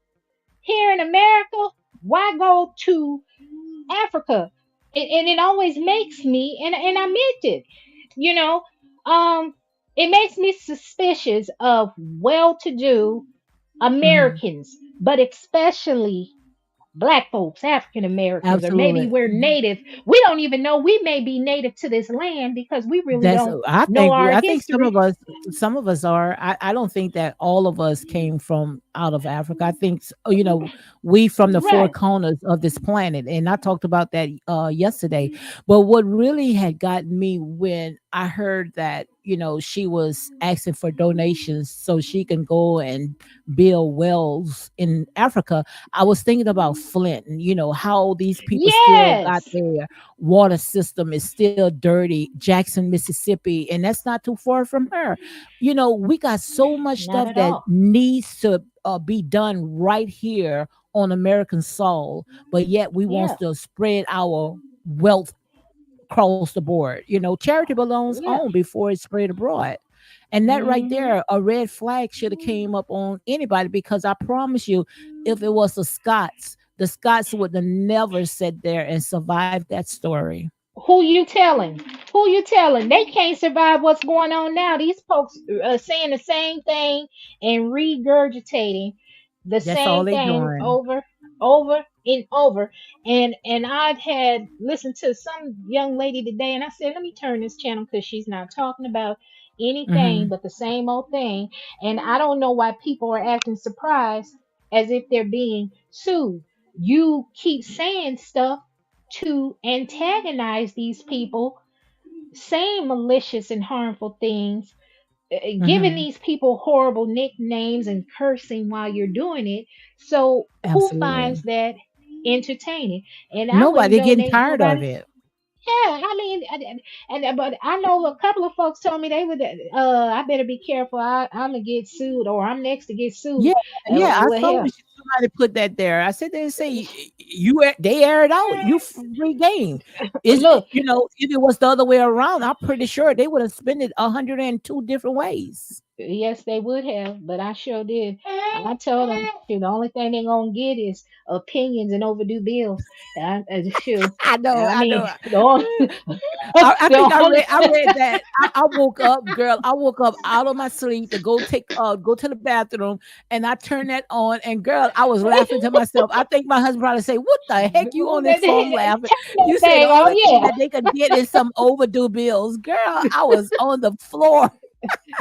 here in America, why go to Africa? And it always makes me, and I meant it, you know, um, it makes me suspicious of well-to-do Hmm. Americans, but especially Black folks, African Americans, or maybe Absolutely. we're native. We don't even know we may be native to this land because we really That's don't I know think our I think history. some of us are. I don't think that all of us came from out of Africa. I think we from the four Right. corners of this planet, and I talked about that yesterday. But what really had gotten me when I heard that she was asking for donations so she can go and build wells in Africa, I was thinking about Flint and how these people still got Yes. their water system is still dirty. Jackson, Mississippi, and that's not too far from her. We got so much Not stuff at that all. needs to be done right here on American soil, but yet we want Yeah. to spread our wealth across the board. Charity belongs Yeah. home before it's spread abroad. And that right Hmm. there, a red flag should have came up on anybody because I promise you, if it was the Scots would have never sat there and survived that story. Who you telling? Who you telling? They can't survive what's going on now. These folks are saying the same thing and regurgitating the That's all same they thing doing. over and over. And I've had listened to some young lady today, and I said, let me turn this channel because she's not talking about anything Mhm. but the same old thing. And I don't know why people are acting surprised as if they're being sued. You keep saying stuff to antagonize these people, saying malicious and harmful things, giving Mhm. these people horrible nicknames and cursing while you're doing it. So who Absolutely. finds that entertaining? And I wouldn't Nobody getting donate tired of nobody. it. Yeah, I mean, but I know a couple of folks told me they would. I better be careful. I'm gonna get sued, or I'm next to get Yeah, sued. yeah, I Well, saw hell, somebody put that there. I said they say they air it out. You free game. Is look. if it was the other way around, I'm pretty sure they would have spent it 102 different ways. Yes, they would have, but I sure did. I told them, shoot, the only thing they gonna get is opinions and overdue bills. Shoot, I I mean, know. the only, I the think only, I read that. I woke up, girl. I woke up out of my sleep to go to the bathroom, and I turned that on. And girl, I was laughing to myself. I think my husband probably say, "What the heck you on this phone turn laughing?" that You say the thing on, only thing yeah. that they could get is some overdue bills. Girl, I was on the floor.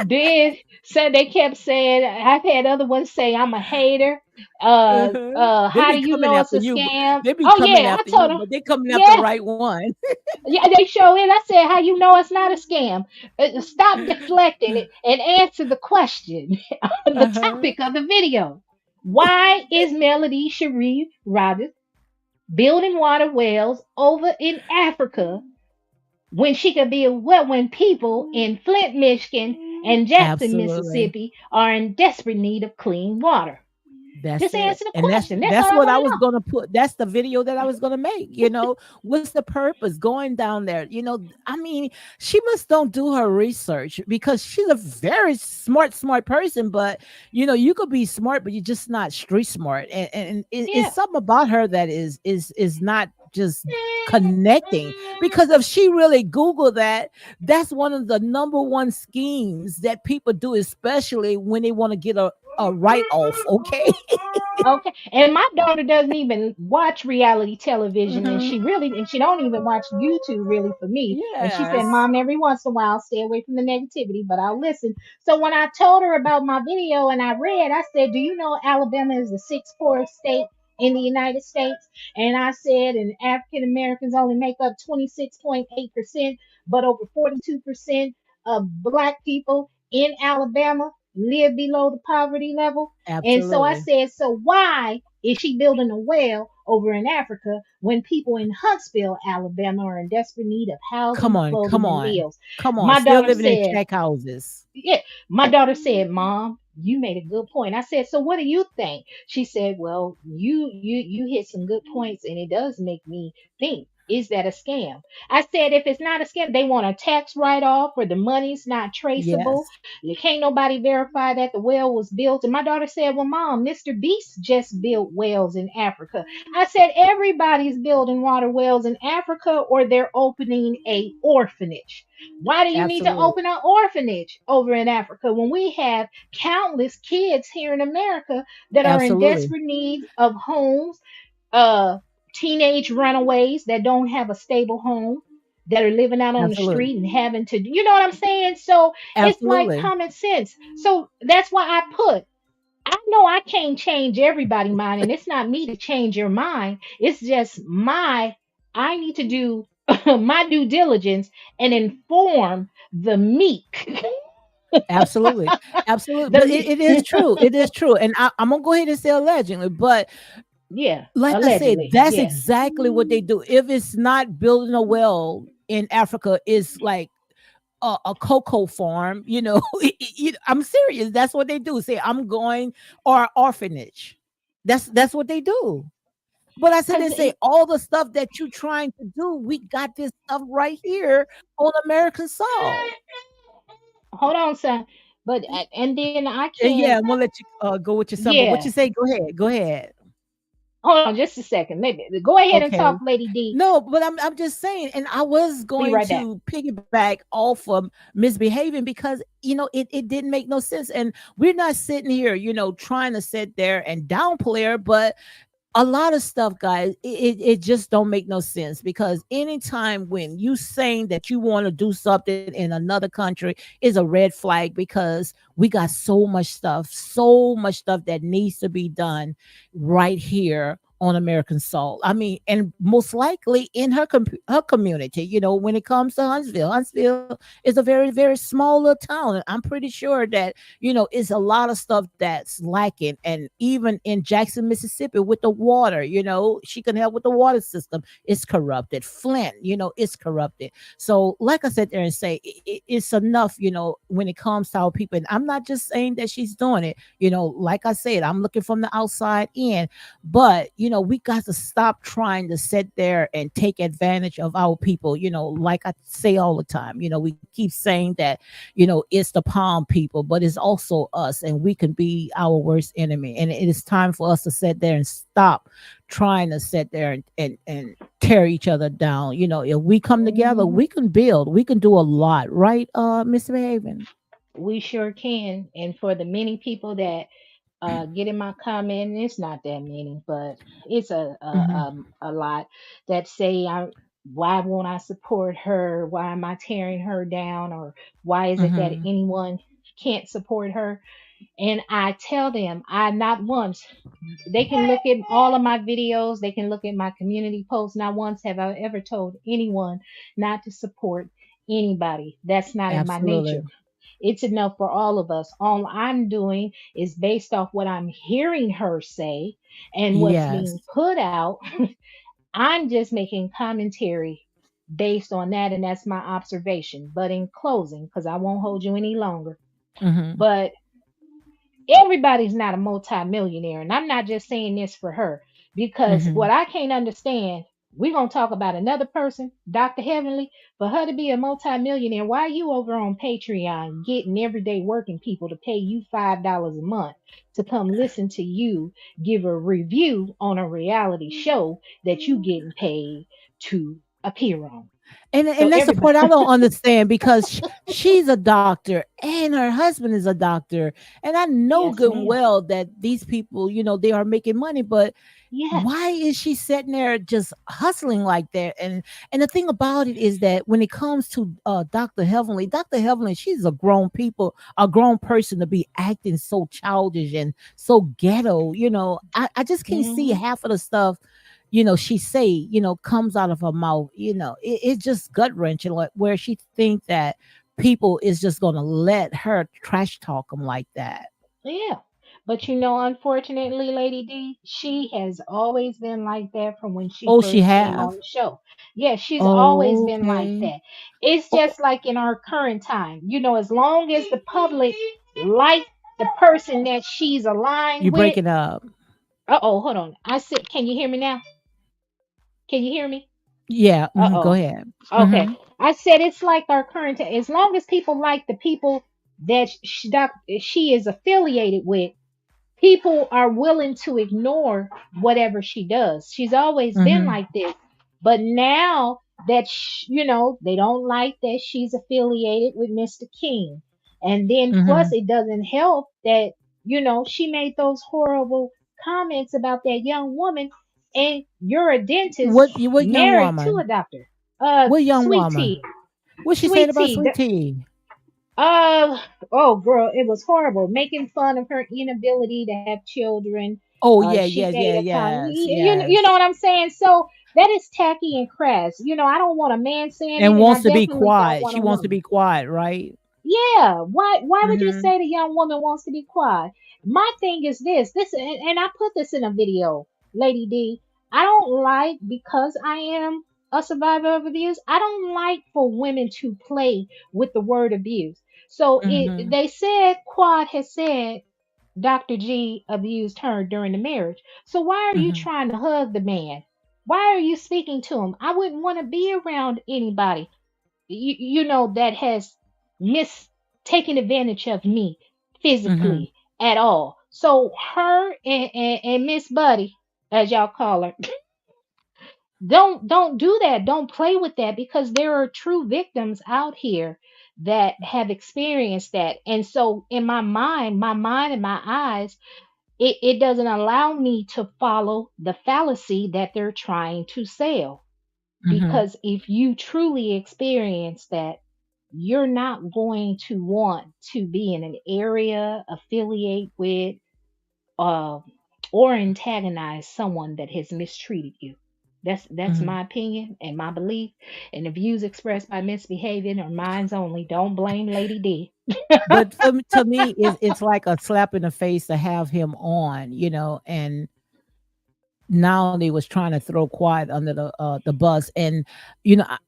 Did so they kept saying I've had other ones say I'm a hater. Uh-huh. They How be do you coming know it's after a you. scam? They be Oh coming yeah, I after told you, them. but they coming after the Yeah, right one. yeah, they show it. I said, how you know it's not a scam? Stop deflecting it and answer the question on the Uh-huh. topic of the video. Why is Melody Cherie Rogers building water wells over in Africa when she could be when people in Flint, Michigan and Jackson, Absolutely. Mississippi are in desperate need of clean water? That's Just it. answer the And that's question. That's all that's I what want I to was know. gonna put. That's the video that I was gonna make. What's the purpose going down there? I mean, she must don't do her research because she's a very smart person. But you could be smart, but you're just not street smart. And it's Yeah. something about her that is not just connecting. Because if she really Google that, that's one of the number one schemes that people do, especially when they want to get a write off. Okay. Okay. And my daughter doesn't even watch reality television, and Hmm. she don't even watch YouTube really for me. And she said, Yes, "Mom, every once in a while, stay away from the negativity, but I'll listen." So when I told her about my video and I read, I said, "Do you know Alabama is the sixth poorest state in the United States?" And I said, "And African Americans only make up 26.8%, but over 42% of Black people in Alabama live below the poverty level." And so I absolutely. said, "So why is she building a well over in Africa when people in Huntsville, Alabama are in desperate need of Come housing, on, clothing, come and on, meals?" come on. My Still daughter living in said, check houses. yeah, my daughter said, "Mom, you made a good point." I said, "So what do you think?" She said, "Well, you hit some good points, and it does make me think, is that a scam?" I said, "If it's not a scam, they want a tax write-off, or the money's not traceable. Yes, You can't nobody verify that the well was built." And my daughter said, "Well, Mom, Mr. Beast just built wells in Africa." I said, "Everybody's building water wells in Africa, or they're opening a orphanage. Why do you need to absolutely, open an orphanage over in Africa when we have countless kids here in America that are in absolutely, desperate need of homes, uh, teenage runaways that don't have a stable home, that are living out on the absolutely, street and having to, you know what I'm saying?" So it's like absolutely, common sense. So that's why I know I can't change everybody's mind, and it's not me to change your mind. It's just I need to do my due diligence and inform the meek. absolutely, absolutely. The But it meek. is true. It is true. And I'm gonna go ahead and say allegedly, but Yeah, like I said, allegedly. that's Yeah. exactly what they do. If it's not building a well in Africa, it's like a cocoa farm. I'm serious. That's what they do. Say, I'm going, or orphanage. That's what they do. But I said, Cause they say all the stuff that you trying to do, we got this stuff right here on American soil. hold on, son. But and then I can't. Yeah, I'm gonna let you go with your son. But what Yeah. you say? Go ahead. Go ahead. Hold on, just a second. Maybe go ahead and talk, Okay. Lady D. No, but I'm just saying, and I was Be going right back. to piggyback off of misbehaving because it didn't make no sense. And we're not sitting here, trying to sit there and downplay her, but a lot of stuff, guys, it just don't make no sense because anytime when you saying that you want to do something in another country is a red flag because we got so much stuff that needs to be done right here on American soil. I mean, and most likely in her community, when it comes to Huntsville is a very, very small little town. And I'm pretty sure that it's a lot of stuff that's lacking. And even in Jackson, Mississippi, with the water, she can help with the water system. It's corrupted. Flint, it's corrupted. So, like I said there and say, it's enough, when it comes to our people. And I'm not just saying that she's doing it, like I said, I'm looking from the outside in. But, we got to stop trying to sit there and take advantage of our people. Like I say all the time, we keep saying that, it's the palm people, but it's also us, and we can be our worst enemy. And it is time for us to sit there and stop trying to sit there and tear each other down. If we come together, Mhm. we can build, we can do a lot, right, Mr. Haven? We sure can. And for the many people that get in my comment, and it's not that many, but it's Hmm. a lot that say, why won't I support her? Why am I tearing her down? Or why is it that Hmm. anyone can't support her?" And I tell them, I not once, they can look at all of my videos, they can look at my community posts. Not once have I ever told anyone not to support anybody. That's not in my nature. Absolutely. It's enough for all of us. All I'm doing is based off what I'm hearing her say and what's being Yes. put out. I'm just making commentary based on that, and that's my observation. But in closing, because I won't hold you any longer, Hmm. but Everybody's not a multimillionaire, and I'm not just saying this for her, because Mm-hmm. what I can't understand, we're gonna talk about another person, Dr. Heavenly. For her to be a multimillionaire, why are you over on Patreon getting everyday working people to pay you $5 a month to come listen to you give a review on a reality show that you getting paid to appear on? So And that's the everybody, part I don't understand, because she's a doctor and her husband is a doctor, and I know yes, good and ma'am. well that these people, they are making money, but why Yes. is she sitting there just hustling like that? And the thing about it is that when it comes to Dr. Heavenly, she's a grown person to be acting so childish and so ghetto. I just can't see Hmm. half of the stuff she say, comes out of her mouth. It's just gut wrenching, like where she think that people is just gonna let her trash talk them like that. Yeah. But unfortunately, Lady D, she has always been like that from when she Oh, she first came have. on the show. Yeah, she's always Oh, been like okay. that. It's Oh, just like in our current time. As long as the public like the person that she's aligned you with. breaking up. Uh-oh, hold on. I said, can you hear me now? Can you hear me? Yeah, go Uh-oh. ahead. Okay. Hmm. I said it's like our current, as long as people like the people that she is affiliated with, people are willing to ignore whatever she does. She's always been Hmm. like this. But now that, they don't like that she's affiliated with Mr. King. And then plus, Hmm. it doesn't help that, she made those horrible comments about that young woman. And you're a dentist What young married to a woman? doctor. What young Sweet woman? tea. What she said Sweet about tea. sweet tea? Uh, oh, girl, it was horrible. Making fun of her inability to have children. Oh yeah, She yes, made yeah, a comment. yes, You know yes. what I'm saying? So that is tacky and crass. I don't want a man saying it, And and I wants to be definitely don't quiet. want She a wants to woman. be quiet, right? Yeah, why would you Hmm. say the young woman wants to be quiet? My thing is this, and I put this in a video, Lady D. I don't like, because I am a survivor of abuse. I don't like for women to play with the word abuse. So Hmm. they said Quad has said Dr. G abused her during the marriage. So why are you Hmm. trying to hug the man? Why are you speaking to him? I wouldn't want to be around anybody that has taken advantage of me Hmm. physically at all. So her and Miss Buddy, as y'all call her, don't do that. Don't play with that, because there are true victims out here that have experienced that. And so in my mind and my eyes, it doesn't allow me to follow the fallacy that they're trying to sell. Hmm. Because if you truly experience that, you're not going to want to be in an area, affiliate with, uh, or antagonize someone that has mistreated you. That's Hmm. my opinion and my belief. And the views expressed by misbehaving are mine's only. Don't blame Lady D. But to me, it's like a slap in the face to have him on, and now they was trying to throw Quiet under the bus. And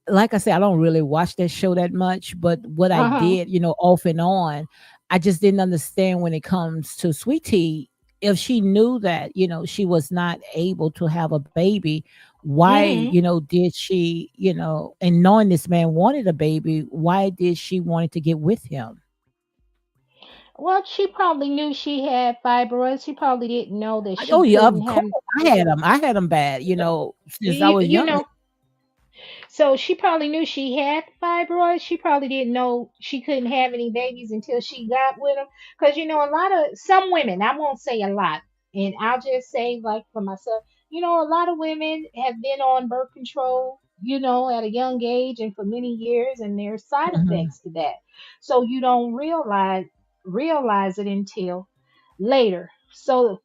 like I said, I don't really watch that show that much, but what I Uh huh. did, off and on, I just didn't understand when it comes to Sweet Tea. If she knew that she was not able to have a baby, why Hmm. did she, and knowing this man wanted a baby, why did she wanted to get with him? Well, she probably knew she had fibroids. She probably didn't know that Oh she yeah, of couldn't course. have. I had them bad, since I was You young. know, So she probably knew she had fibroids. She probably didn't know she couldn't have any babies until she got with him. Because a lot of some women, I won't say a lot, and I'll just say like for myself, a lot of women have been on birth control, at a young age and for many years, and there's side Mhm. effects to that. So you don't realize it until later. So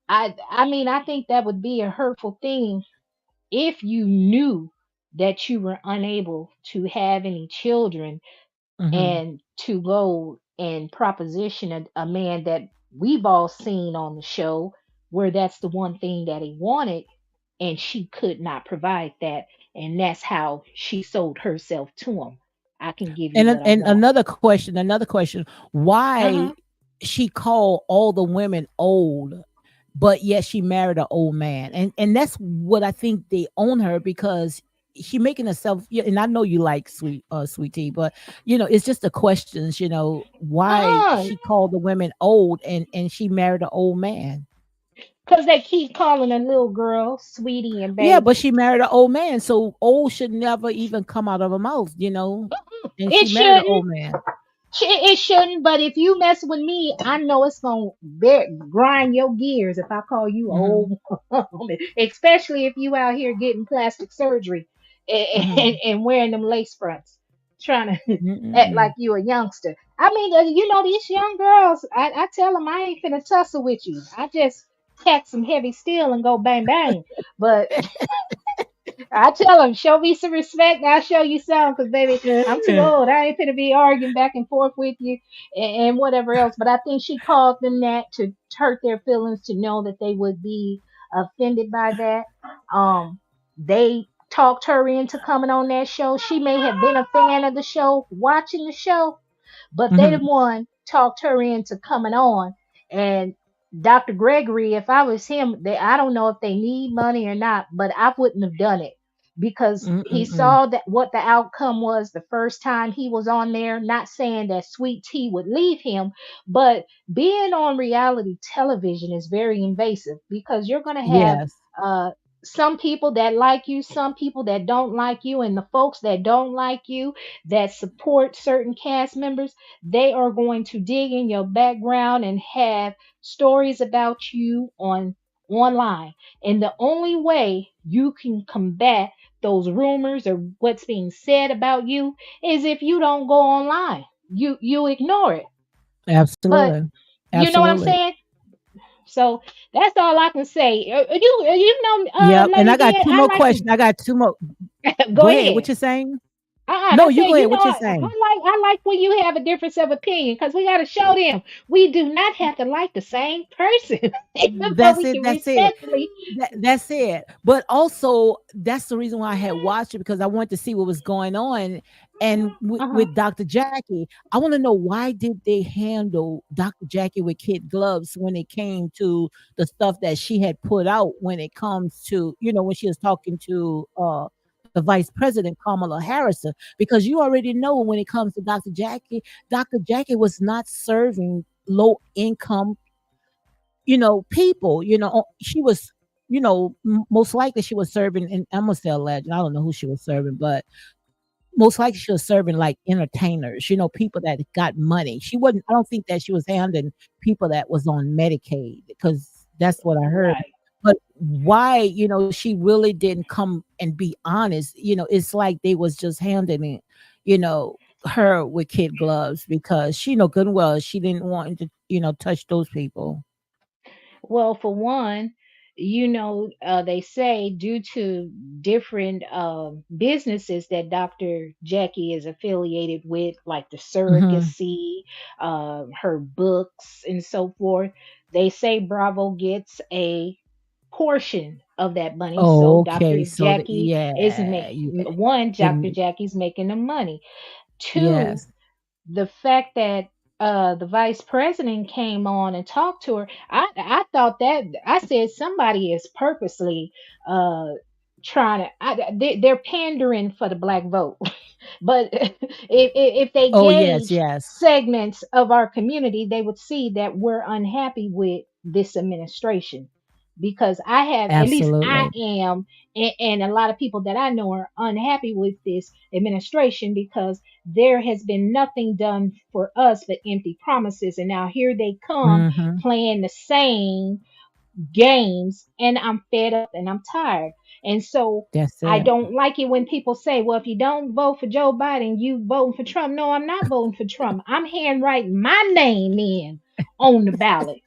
I mean I think that would be a hurtful thing if you knew that you were unable to have any children, Mhm. and to go and proposition a man that we've all seen on the show, where that's the one thing that he wanted, and she could not provide that, and that's how she sold herself to him. I can give you And what I and want. another question, why Uh-huh. she called all the women old, but yet she married an old man. And that's what I think they own her because she making herself, yeah, and I know you like sweet tea, but it's just the questions, why Uh-uh. she called the women old and she married an old man. Because they keep calling a little girl sweetie and Yeah, but baby. she married an old man, so old should never even come out of her mouth. And It she married an shouldn't. old man. It shouldn't, but if you mess with me, I know it's gonna grind your gears if I call you Hmm. old woman, especially if you out here getting plastic surgery Hmm. and wearing them lace fronts, trying to act like Mm-mm. you a youngster. I mean, these young girls. I tell them I ain't finna tussle with you. I just tack some heavy steel and go bang bang. But I tell them, show me some respect. I'll show you some, because baby, I'm too old. I ain't gonna be arguing back and forth with you and whatever else. But I think she called them that to hurt their feelings, to know that they would be offended by that. They talked her into coming on that show. She may have been a fan of the show, watching the show, but they the Hmm. one talked her into coming on. And Dr. Gregory, if I was him, I don't know if they need money or not, but I wouldn't have done it because he Mm-mm. saw that what the outcome was the first time he was on there. Not saying that Sweet Tea would leave him, but being on reality television is very invasive because you're going to have Yes, uh, some people that like you, some people that don't like you, and the folks that don't like you that support certain cast members, they are going to dig in your background and have stories about you online. And the only way you can combat those rumors or what's being said about you is if you don't go online. You ignore it. But absolutely. you know what I'm Absolutely. saying? So that's all I can say. You know, Yep. And Lady I got Dan, two I more like questions. I got two more. to go Go ahead. ahead. What you saying? I No, you said, go ahead. What you saying? I like when you have a difference of opinion because we got to show them we do not have to like the same person, but That's we it. can That's it. respectfully. That's it. But also, that's the reason why I had watched it because I wanted to see what was going on. And Uh-huh. with Dr. Jackie, I want to know why did they handle Dr. Jackie with kid gloves when it came to the stuff that she had put out when it comes to, when she was talking to the vice president Kamala Harris, because you already know when it comes to Dr. Jackie was not serving low income people, she was, most likely she was serving, and I'm gonna say a legend. I don't know who she was serving, but most likely she was serving like entertainers, people that got money. She wasn't, I don't think that she was handing people that was on Medicaid because that's what I heard. Right. But why, she really didn't come and be honest. It's like they was just handing it, you know, her with kid gloves because she know good and well she didn't want to, touch those people. Well, for one, they say due to different businesses that Dr. Jackie is affiliated with, like the Hmm. surrogacy, her books, and so forth, they say Bravo gets a portion of that money. So Okay, Dr. so Jackie is yeah, one, Dr. and Jackie's making the money. Two, yes. the fact that the vice president came on and talked to her, I thought that I said somebody is purposely uh trying to they're pandering for the black vote. But if they Oh, yes, gauge yes. segments of our community, they would see that we're unhappy with this administration. Because I have, at least I Absolutely. am, and a lot of people that I know are unhappy with this administration because there has been nothing done for us but empty promises. And now here they come Mhm. playing the same games, and I'm fed up and I'm tired. And so That's I it. don't like it when people say, well, if you don't vote for Joe Biden, you voting for Trump. No, I'm not voting for Trump. I'm handwriting my name in on the ballot.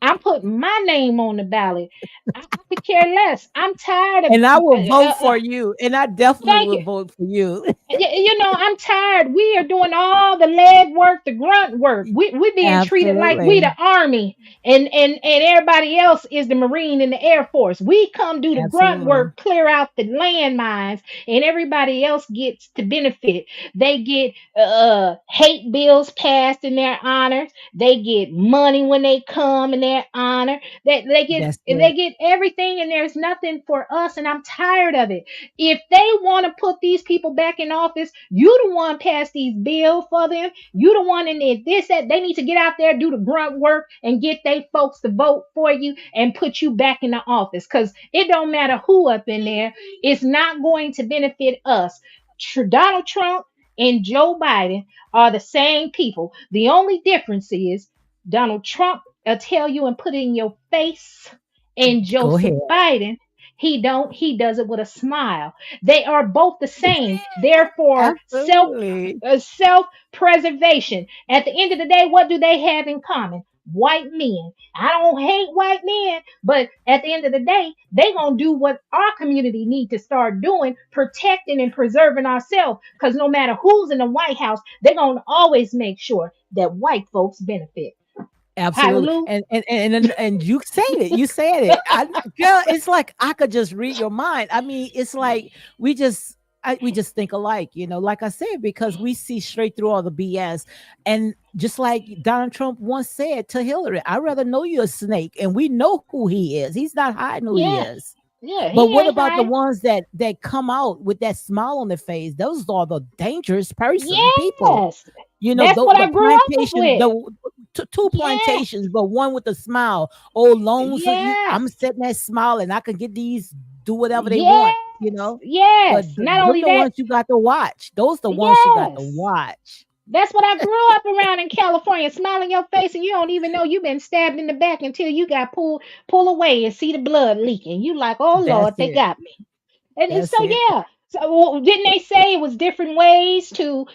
I'm putting my name on the ballot. I could could care less. I'm tired of. And I will vote for you, and I definitely Thank will you. vote for you. I'm tired. We are doing all the leg work, the grunt work. We being treated like we Absolutely. the army, and everybody else is the Marine and the Air Force. We come do the grunt Absolutely. work, clear out the landmines, and everybody else gets to benefit. They get hate bills passed in their honor. They get money when they come in their honor. They get That's they it. get everything, and there's nothing for us. And I'm tired of it. If they want to put these people back in office, you the one pass these bills for them. You the one in there. This that they need to get out there, do the grunt work, and get they folks to vote for you and put you back in the office. Cause it don't matter who up in there. It's not going to benefit us. Donald Trump and Joe Biden are the same people. The only difference is Donald Trump will tell you and put it in your face, and Go Joseph ahead. Biden he don't. He does it with a smile. They are both the same. Therefore, Absolutely. self preservation. At the end of the day, what do they have in common? White men. I don't hate white men, but at the end of the day, they gonna do what our community need to start doing, protecting and preserving ourselves. Because no matter who's in the White House, they're gonna always make sure that white folks benefit. Absolutely. Hallelujah. And you said it. You said it. Girl, it's like I could just read your mind. I mean, it's like we just think alike, like I said, because we see straight through all the BS. And just like Donald Trump once said to Hillary, I'd rather know you're a snake, and we know who he is. He's not hiding who he Yeah, is. yeah. But He what ain't about the hiding. ones that come out with that smile on their face? Those are the dangerous person people. Yes, that's what The I grew up plantation, with. two Yeah, plantations, but one with a smile. Oh, loans, I'm yes, sitting there smiling. I can get these, do whatever they want, yes, But yes. Not them only the that, ones you got to watch. Those the ones you got to yes. watch. That's what I grew up around in California, smiling your face, and you don't even know you've been stabbed in the back until you got pull away and see the blood leaking. You like, oh That's Lord, they it. got me. And so That's it. yeah. So well, didn't they say it was different ways to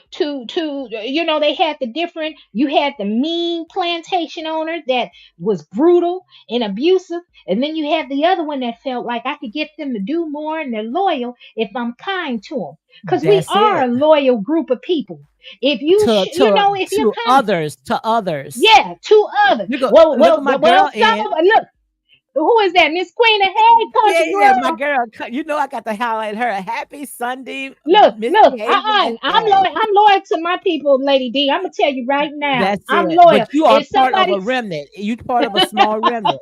they had the different you had the mean plantation owner that was brutal and abusive, and then you had the other one that felt like I could get them to do more and they're loyal if I'm kind to them, because we That's are it. a loyal group of people. If To if you're kind, others, to others. yeah, to others. Look at my girl Some in. of look, who is that? Miss Queen? Hey, Yeah, country yeah, my girl. girl. I got to highlight her. Happy Sunday, Look, misbehaving. That's I'm right. loyal. I'm loyal to my people, Lady D. I'm gonna tell you right now. That's I'm it. loyal. But you are If part of a somebody, remnant. You part of a small remnant.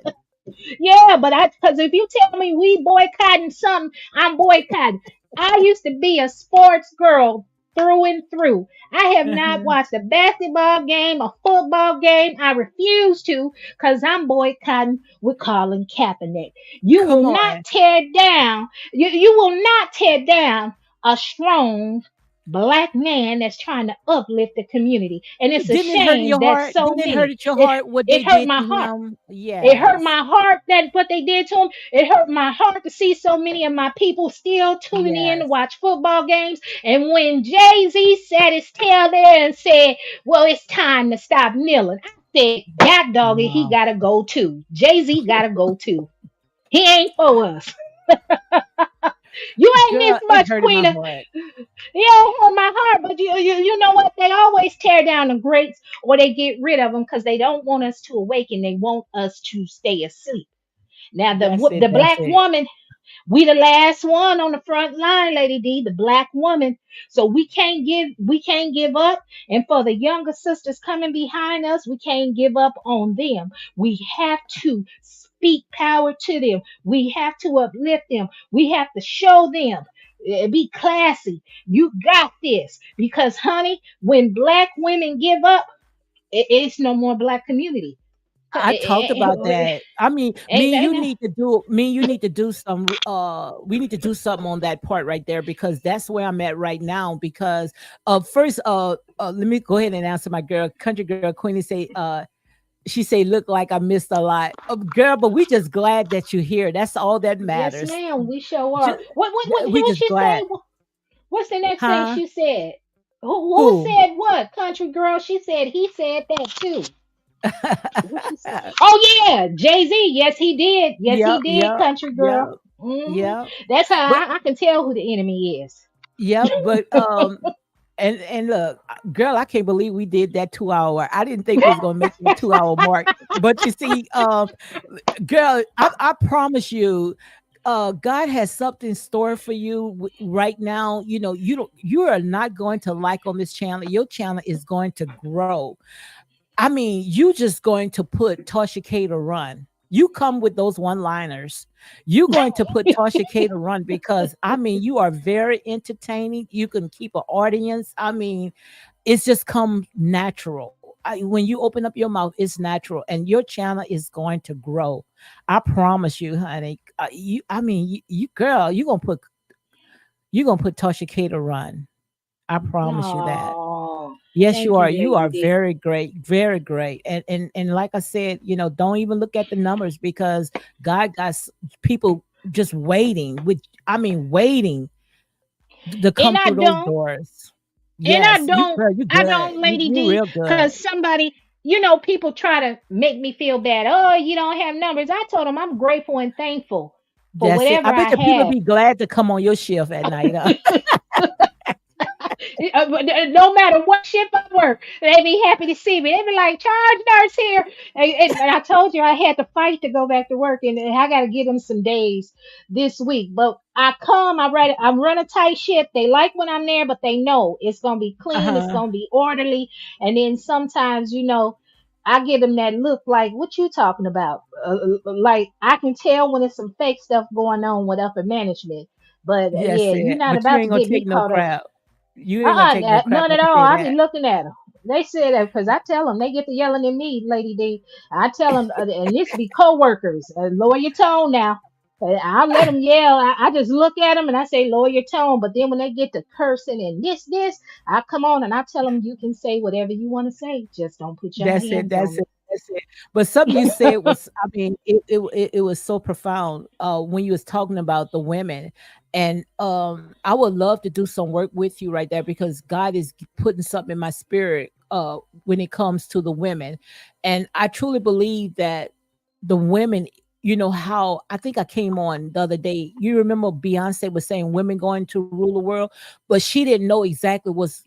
yeah, but because if you tell me we boycotting something, I'm boycotting. I used to be a sports girl through and through. I have not watched a basketball game, a football game. I refuse to, because I'm boycotting with Colin Kaepernick. You Come will not on. tear down. You will not tear down a strong black man that's trying to uplift the community. And it's a Didn't it hurt shame your that heart? so Didn't it hurt many. at your It heart what it they hurt did my to heart. him? It hurt Yes. my heart that what they did to him. It hurt my heart to see so many of my people still tuning in to Yes. watch football games. And when Jay Z sat his tail there and said, "Well, it's time to stop kneeling," I said, "God dog it, he Wow. gotta go too. Jay Z gotta go too. He ain't for us. You ain't Girl, missed it much, hurted my Queen. heart. Yeah, it hurt my heart. But you know what? They always tear down the greats or they get rid of them because they don't want us to awaken. They want us to stay asleep. Now That's it. the That's black it. woman, we the last one on the front line, Lady D, the black woman. So we can't give up. And for the younger sisters coming behind us, we can't give up on them. We have to speak power to them. We have to uplift them. We have to show them. Be classy. You got this. Because, honey, when black women give up, it's no more black community. I talked about that. I mean, Ain't no. you need to do some we need to do something on that part right there, because that's where I'm at right now. Because first let me go ahead and answer my girl, country girl Queenie say she say look like I missed a lot. Girl, but we just glad that you're here. That's all that Yes, matters. ma'am. We sure Ju- are. we What just she say? glad. What's the next thing Huh? she said? Who Who? said what? Country girl. She said he said that too. What you say? Oh yeah, Jay Z. Yes, he did. Yes, he Yep, did. yep, Country girl. yep, Hmm. yep. That's how But I can tell who the enemy is. yep, but and look, girl, I can't believe we did that 2 hour. I didn't think we was gonna make the 2 hour mark. But you see, girl, I promise you, God has something in store for you right now. You know, you are not going to like on this channel. Your channel is going to grow. I mean, you just going to put Tasha K to run. You come with those one liners. You going to put Tasha K to run because I mean, you are very entertaining. You can keep an audience. I mean, it's just come natural. When you open up your mouth, it's natural, and your channel is going to grow. I promise you, honey. I mean, girl, you gonna put Tasha K to run. I promise you that. Oh, Yes, you thank are. you, You Lady are D. very great, very great. And like I said, don't even look at the numbers because God got people just waiting with I mean waiting to And come through those doors. Yes, you I good. don't, You Lady you D, real good. because somebody, people try to make me feel bad. Oh, you don't have numbers. I told them I'm grateful and thankful for That's it. whatever I bet I the people have. be glad to come on your shift at night. No matter what shift I work, they be happy to see me. They be like, "Charge nurse here," and I told you I had to fight to go back to work, and I got to give them some days this week. But I run a tight ship. They like when I'm there, but they know it's gonna be clean, it's Uh-huh. gonna be orderly, and then sometimes, I give them that look like, "What you talking about?" Like I can tell when it's some fake stuff going on with upper management. But Yes, yeah, you're it. not But you about to ain't gonna get take me no caught up. crap. You ain't gonna take no crap. None I at can all. say I be that. looking at them. They say that because I tell them they get to yelling at me, Lady D. I tell them, and this be co-workers. Lower your tone now. I'll let them yell. I just look at them and I say, lower your tone. But then when they get to cursing and this, I come on and I tell them, you can say whatever you want to say. Just don't put your That's it. hands That's on it. That's it. But something you said was, I mean, it was so profound when you was talking about the women, and I would love to do some work with you right there because God is putting something in my spirit when it comes to the women, and I truly believe that the women. You know how I think I came on the other day. You remember Beyonce was saying women going to rule the world, but she didn't know exactly what's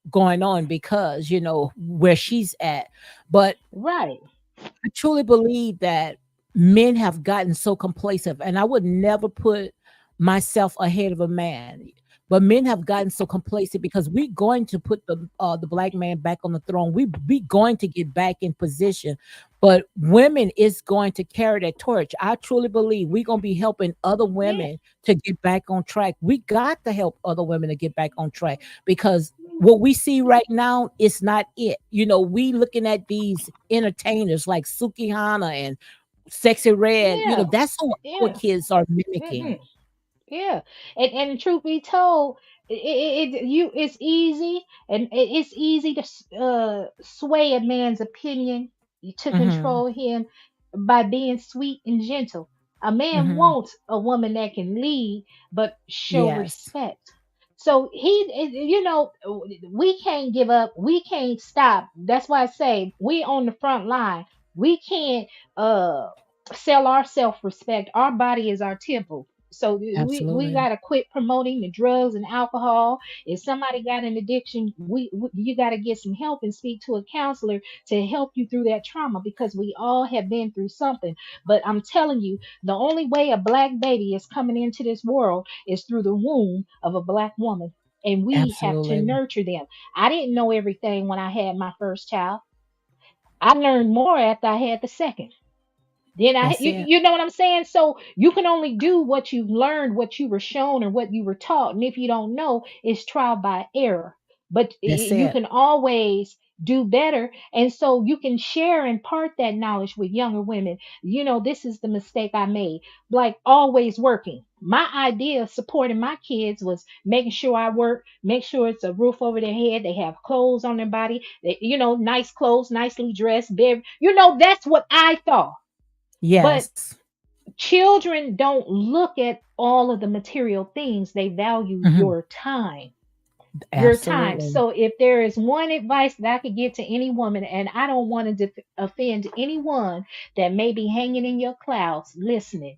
going on because where she's at. But right. I truly believe that men have gotten so complacent, and I would never put myself ahead of a man. But men have gotten so complacent because we're going to put the black man back on the throne. We going to get back in position, but women is going to carry that torch. I truly believe we're gonna be helping other Yeah. women to get back on track. We got to help other women to get back on track because what we see right now is not it. We looking at these entertainers like Suki Hana and Sexy Red. Yeah. That's who our Yeah. kids are Hmm. mimicking. Yeah, and truth be told, it's easy, and it's easy to sway a man's opinion, to Hmm. control him by being sweet and gentle. A man Hmm. wants a woman that can lead but show Yes. respect. So we can't give up, we can't stop. That's why I say we on the front line. We can't uh sell our self-respect. Our body is our temple. So we Absolutely. got to quit promoting the drugs and alcohol. If somebody got an addiction, you got to get some help and speak to a counselor to help you through that trauma, because we all have been through something. But I'm telling you, the only way a black baby is coming into this world is through the womb of a black woman, and we have to Absolutely. nurture them. I didn't know everything when I had my first child. I learned more after I had the second. Then That's it. you know what I'm saying? So you can only do what you've learned, what you were shown, or what you were taught. And if you don't know, it's trial by error. But That's you it. can always do better. And so you can share and impart that knowledge with younger women. This is the mistake I made. Like always working. My idea of supporting my kids was making sure I work, make sure it's a roof over their head, they have clothes on their body, nice clothes, nicely dressed, big. That's what I thought. But Yes. children don't look at all of the material things, they value Hmm. your time. Your time. Absolutely. So if there is one advice that I could give to any woman, and I don't want to offend anyone that may be hanging in your clouds listening,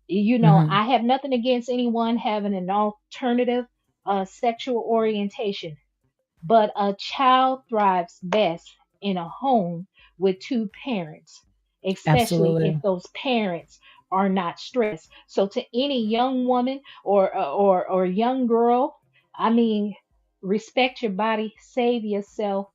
Hmm. I have nothing against anyone having an alternative sexual orientation, but a child thrives best in a home with two parents, especially if Absolutely. those parents are not stressed. So to any young woman or young girl, I mean, respect your body, save yourself,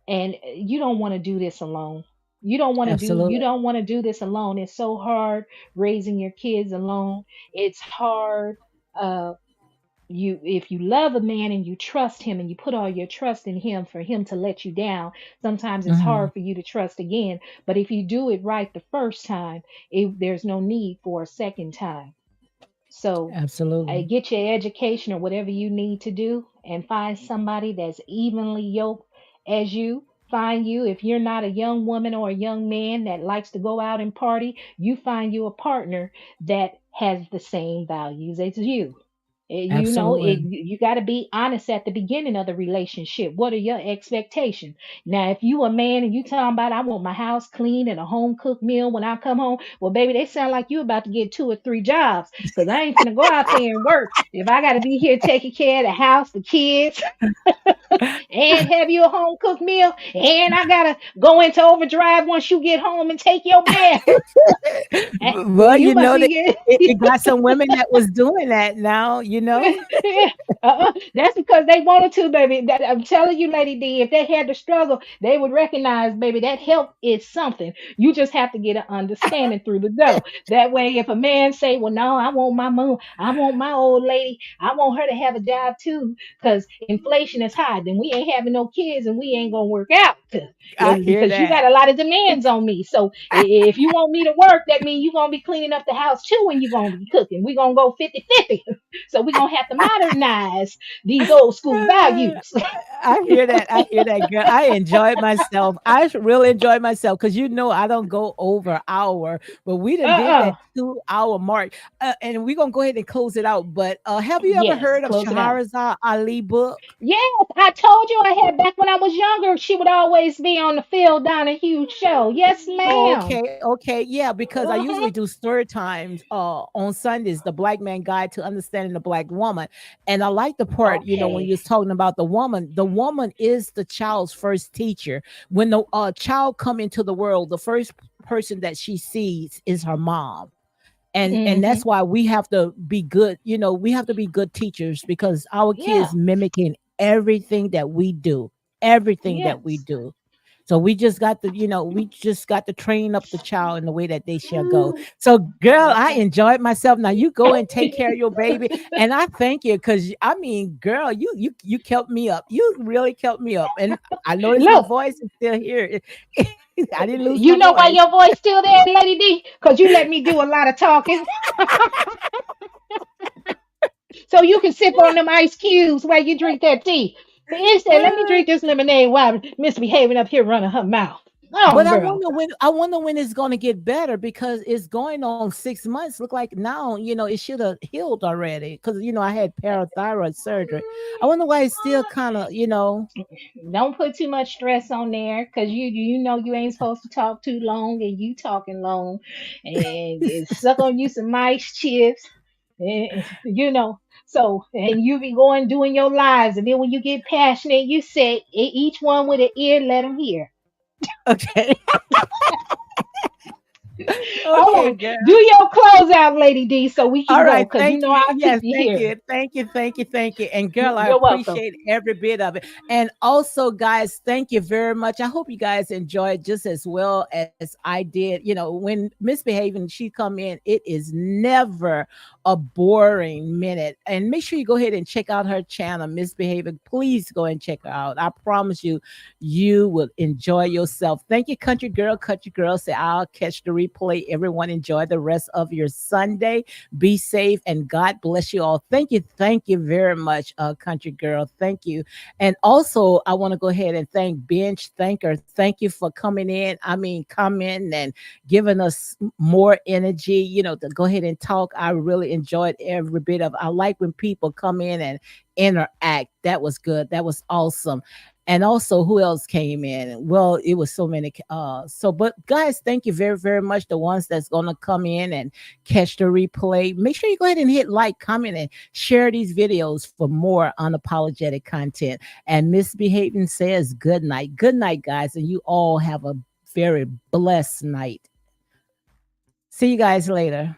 and you don't want to do this alone. You Absolutely. don't want to do this alone. It's so hard raising your kids alone. It's hard. You If you love a man and you trust him and you put all your trust in him for him to let you down, sometimes it's Hmm. hard for you to trust again. But if you do it right the first time, there's no need for a second time. So Absolutely. get your education or whatever you need to do and find somebody that's evenly yoked as you. Find you, if you're not a young woman or a young man that likes to go out and party, you find you a partner that has the same values as you. Absolutely. You got to be honest at the beginning of the relationship. What are your expectations? Now, if you a man and you talking about I want my house clean and a home cooked meal when I come home, well, baby, they sound like you about to get 2 or 3 jobs because I ain't finna go out there and work if I got to be here taking care of the house, the kids, and have you a home cooked meal, and I gotta go into overdrive once you get home and take your bath. Well, You must be it got some women that was doing that now, you know? yeah, that's because they wanted to, baby. I'm telling you, Lady D, if they had to struggle, they would recognize, baby, that help is something. You just have to get an understanding through the door. That way, if a man say, "Well, no, I want my mom, I want my old lady, I want her to have a job too, because inflation is high," then we ain't having no kids and we ain't gonna work out. I hear Because you got that. a lot of demands on me. So if you want me to work, that means you're gonna be cleaning up the house too, and you're gonna be cooking. We're gonna go 50-50. So we're gonna have to modernize these old school values. I hear that. I hear that, girl. I enjoyed myself. Really enjoyed myself because I don't go over hour, but we done did Uh-uh. that 2 hour mark, and we're gonna go ahead and close it out. But have you ever Yes, heard of close it out. Shahrazad Ali book? Yes, I told you I had back when I was younger, she would always be on the field down a huge show. Yes, ma'am. Okay, okay, yeah, because I usually Uh-huh. do story times on Sundays, the Black Man Guide to Understanding the Black Woman. And I like the part, when Okay. you're talking about the woman is the child's first teacher. When the child come into the world, the first person that she sees is her mom. And Mm-hmm. that's why we have to be good, we have to be good teachers because our Yeah. kids mimicking everything that we do, everything that we Yes. do. So we just got to train up the child in the way that they shall go. So, girl, I That's right. enjoyed myself. Now you go and take care of your baby, and I thank you because I mean, girl, you kept me up. You really kept me up, and I noticed my Look, voice is still here. I didn't lose my you know why voice. your voice still there, Lady D? Because you let me do a lot of talking. So you can sip on them ice cubes while you drink that tea. But instead, let me drink this lemonade while misbehaving up here running her mouth. Oh, But girl. I wonder when it's going to get better because it's going on 6 months. Look like now, it should have healed already because I had parathyroid surgery. I wonder why it's still kind of, Don't put too much stress on there because you know you ain't supposed to talk too long and you talking long and suck on you some ice chips. So and you be going doing your lives and then when you get passionate you say each one with an ear let them hear. okay. All Okay, right, girl. do your closeout, Lady D, so we can All go right, because thank you. I'll keep Yes, you thank here. you. Thank you. Thank you. Thank you. And girl, I You're welcome. appreciate every bit of it. And also, guys, thank you very much. I hope you guys enjoyed just as well as I did. When misbehaving, she come in, it is never a boring minute. And make sure you go ahead and check out her channel, Misbehaving. Please go and check her out. I promise you, you will enjoy yourself. Thank you, country girl. Country girl say, I'll catch the replay. Everyone enjoy the rest of your Sunday. Be safe and God bless you all. Thank you very much, country girl. Thank you. And also, I want to go ahead and thank Bench Thanker. Thank you for coming in. I mean, coming and giving us more energy, to go ahead and talk. I really enjoyed every bit of. I like when people come in and interact. That was good. That was awesome. And also, who else came in? Well, it was so many. But guys, thank you very, very much. The ones that's gonna come in and catch the replay, make sure you go ahead and hit like, comment, and share these videos for more unapologetic content. And Misbehaving says good night. Good night, guys, and you all have a very blessed night. See you guys later.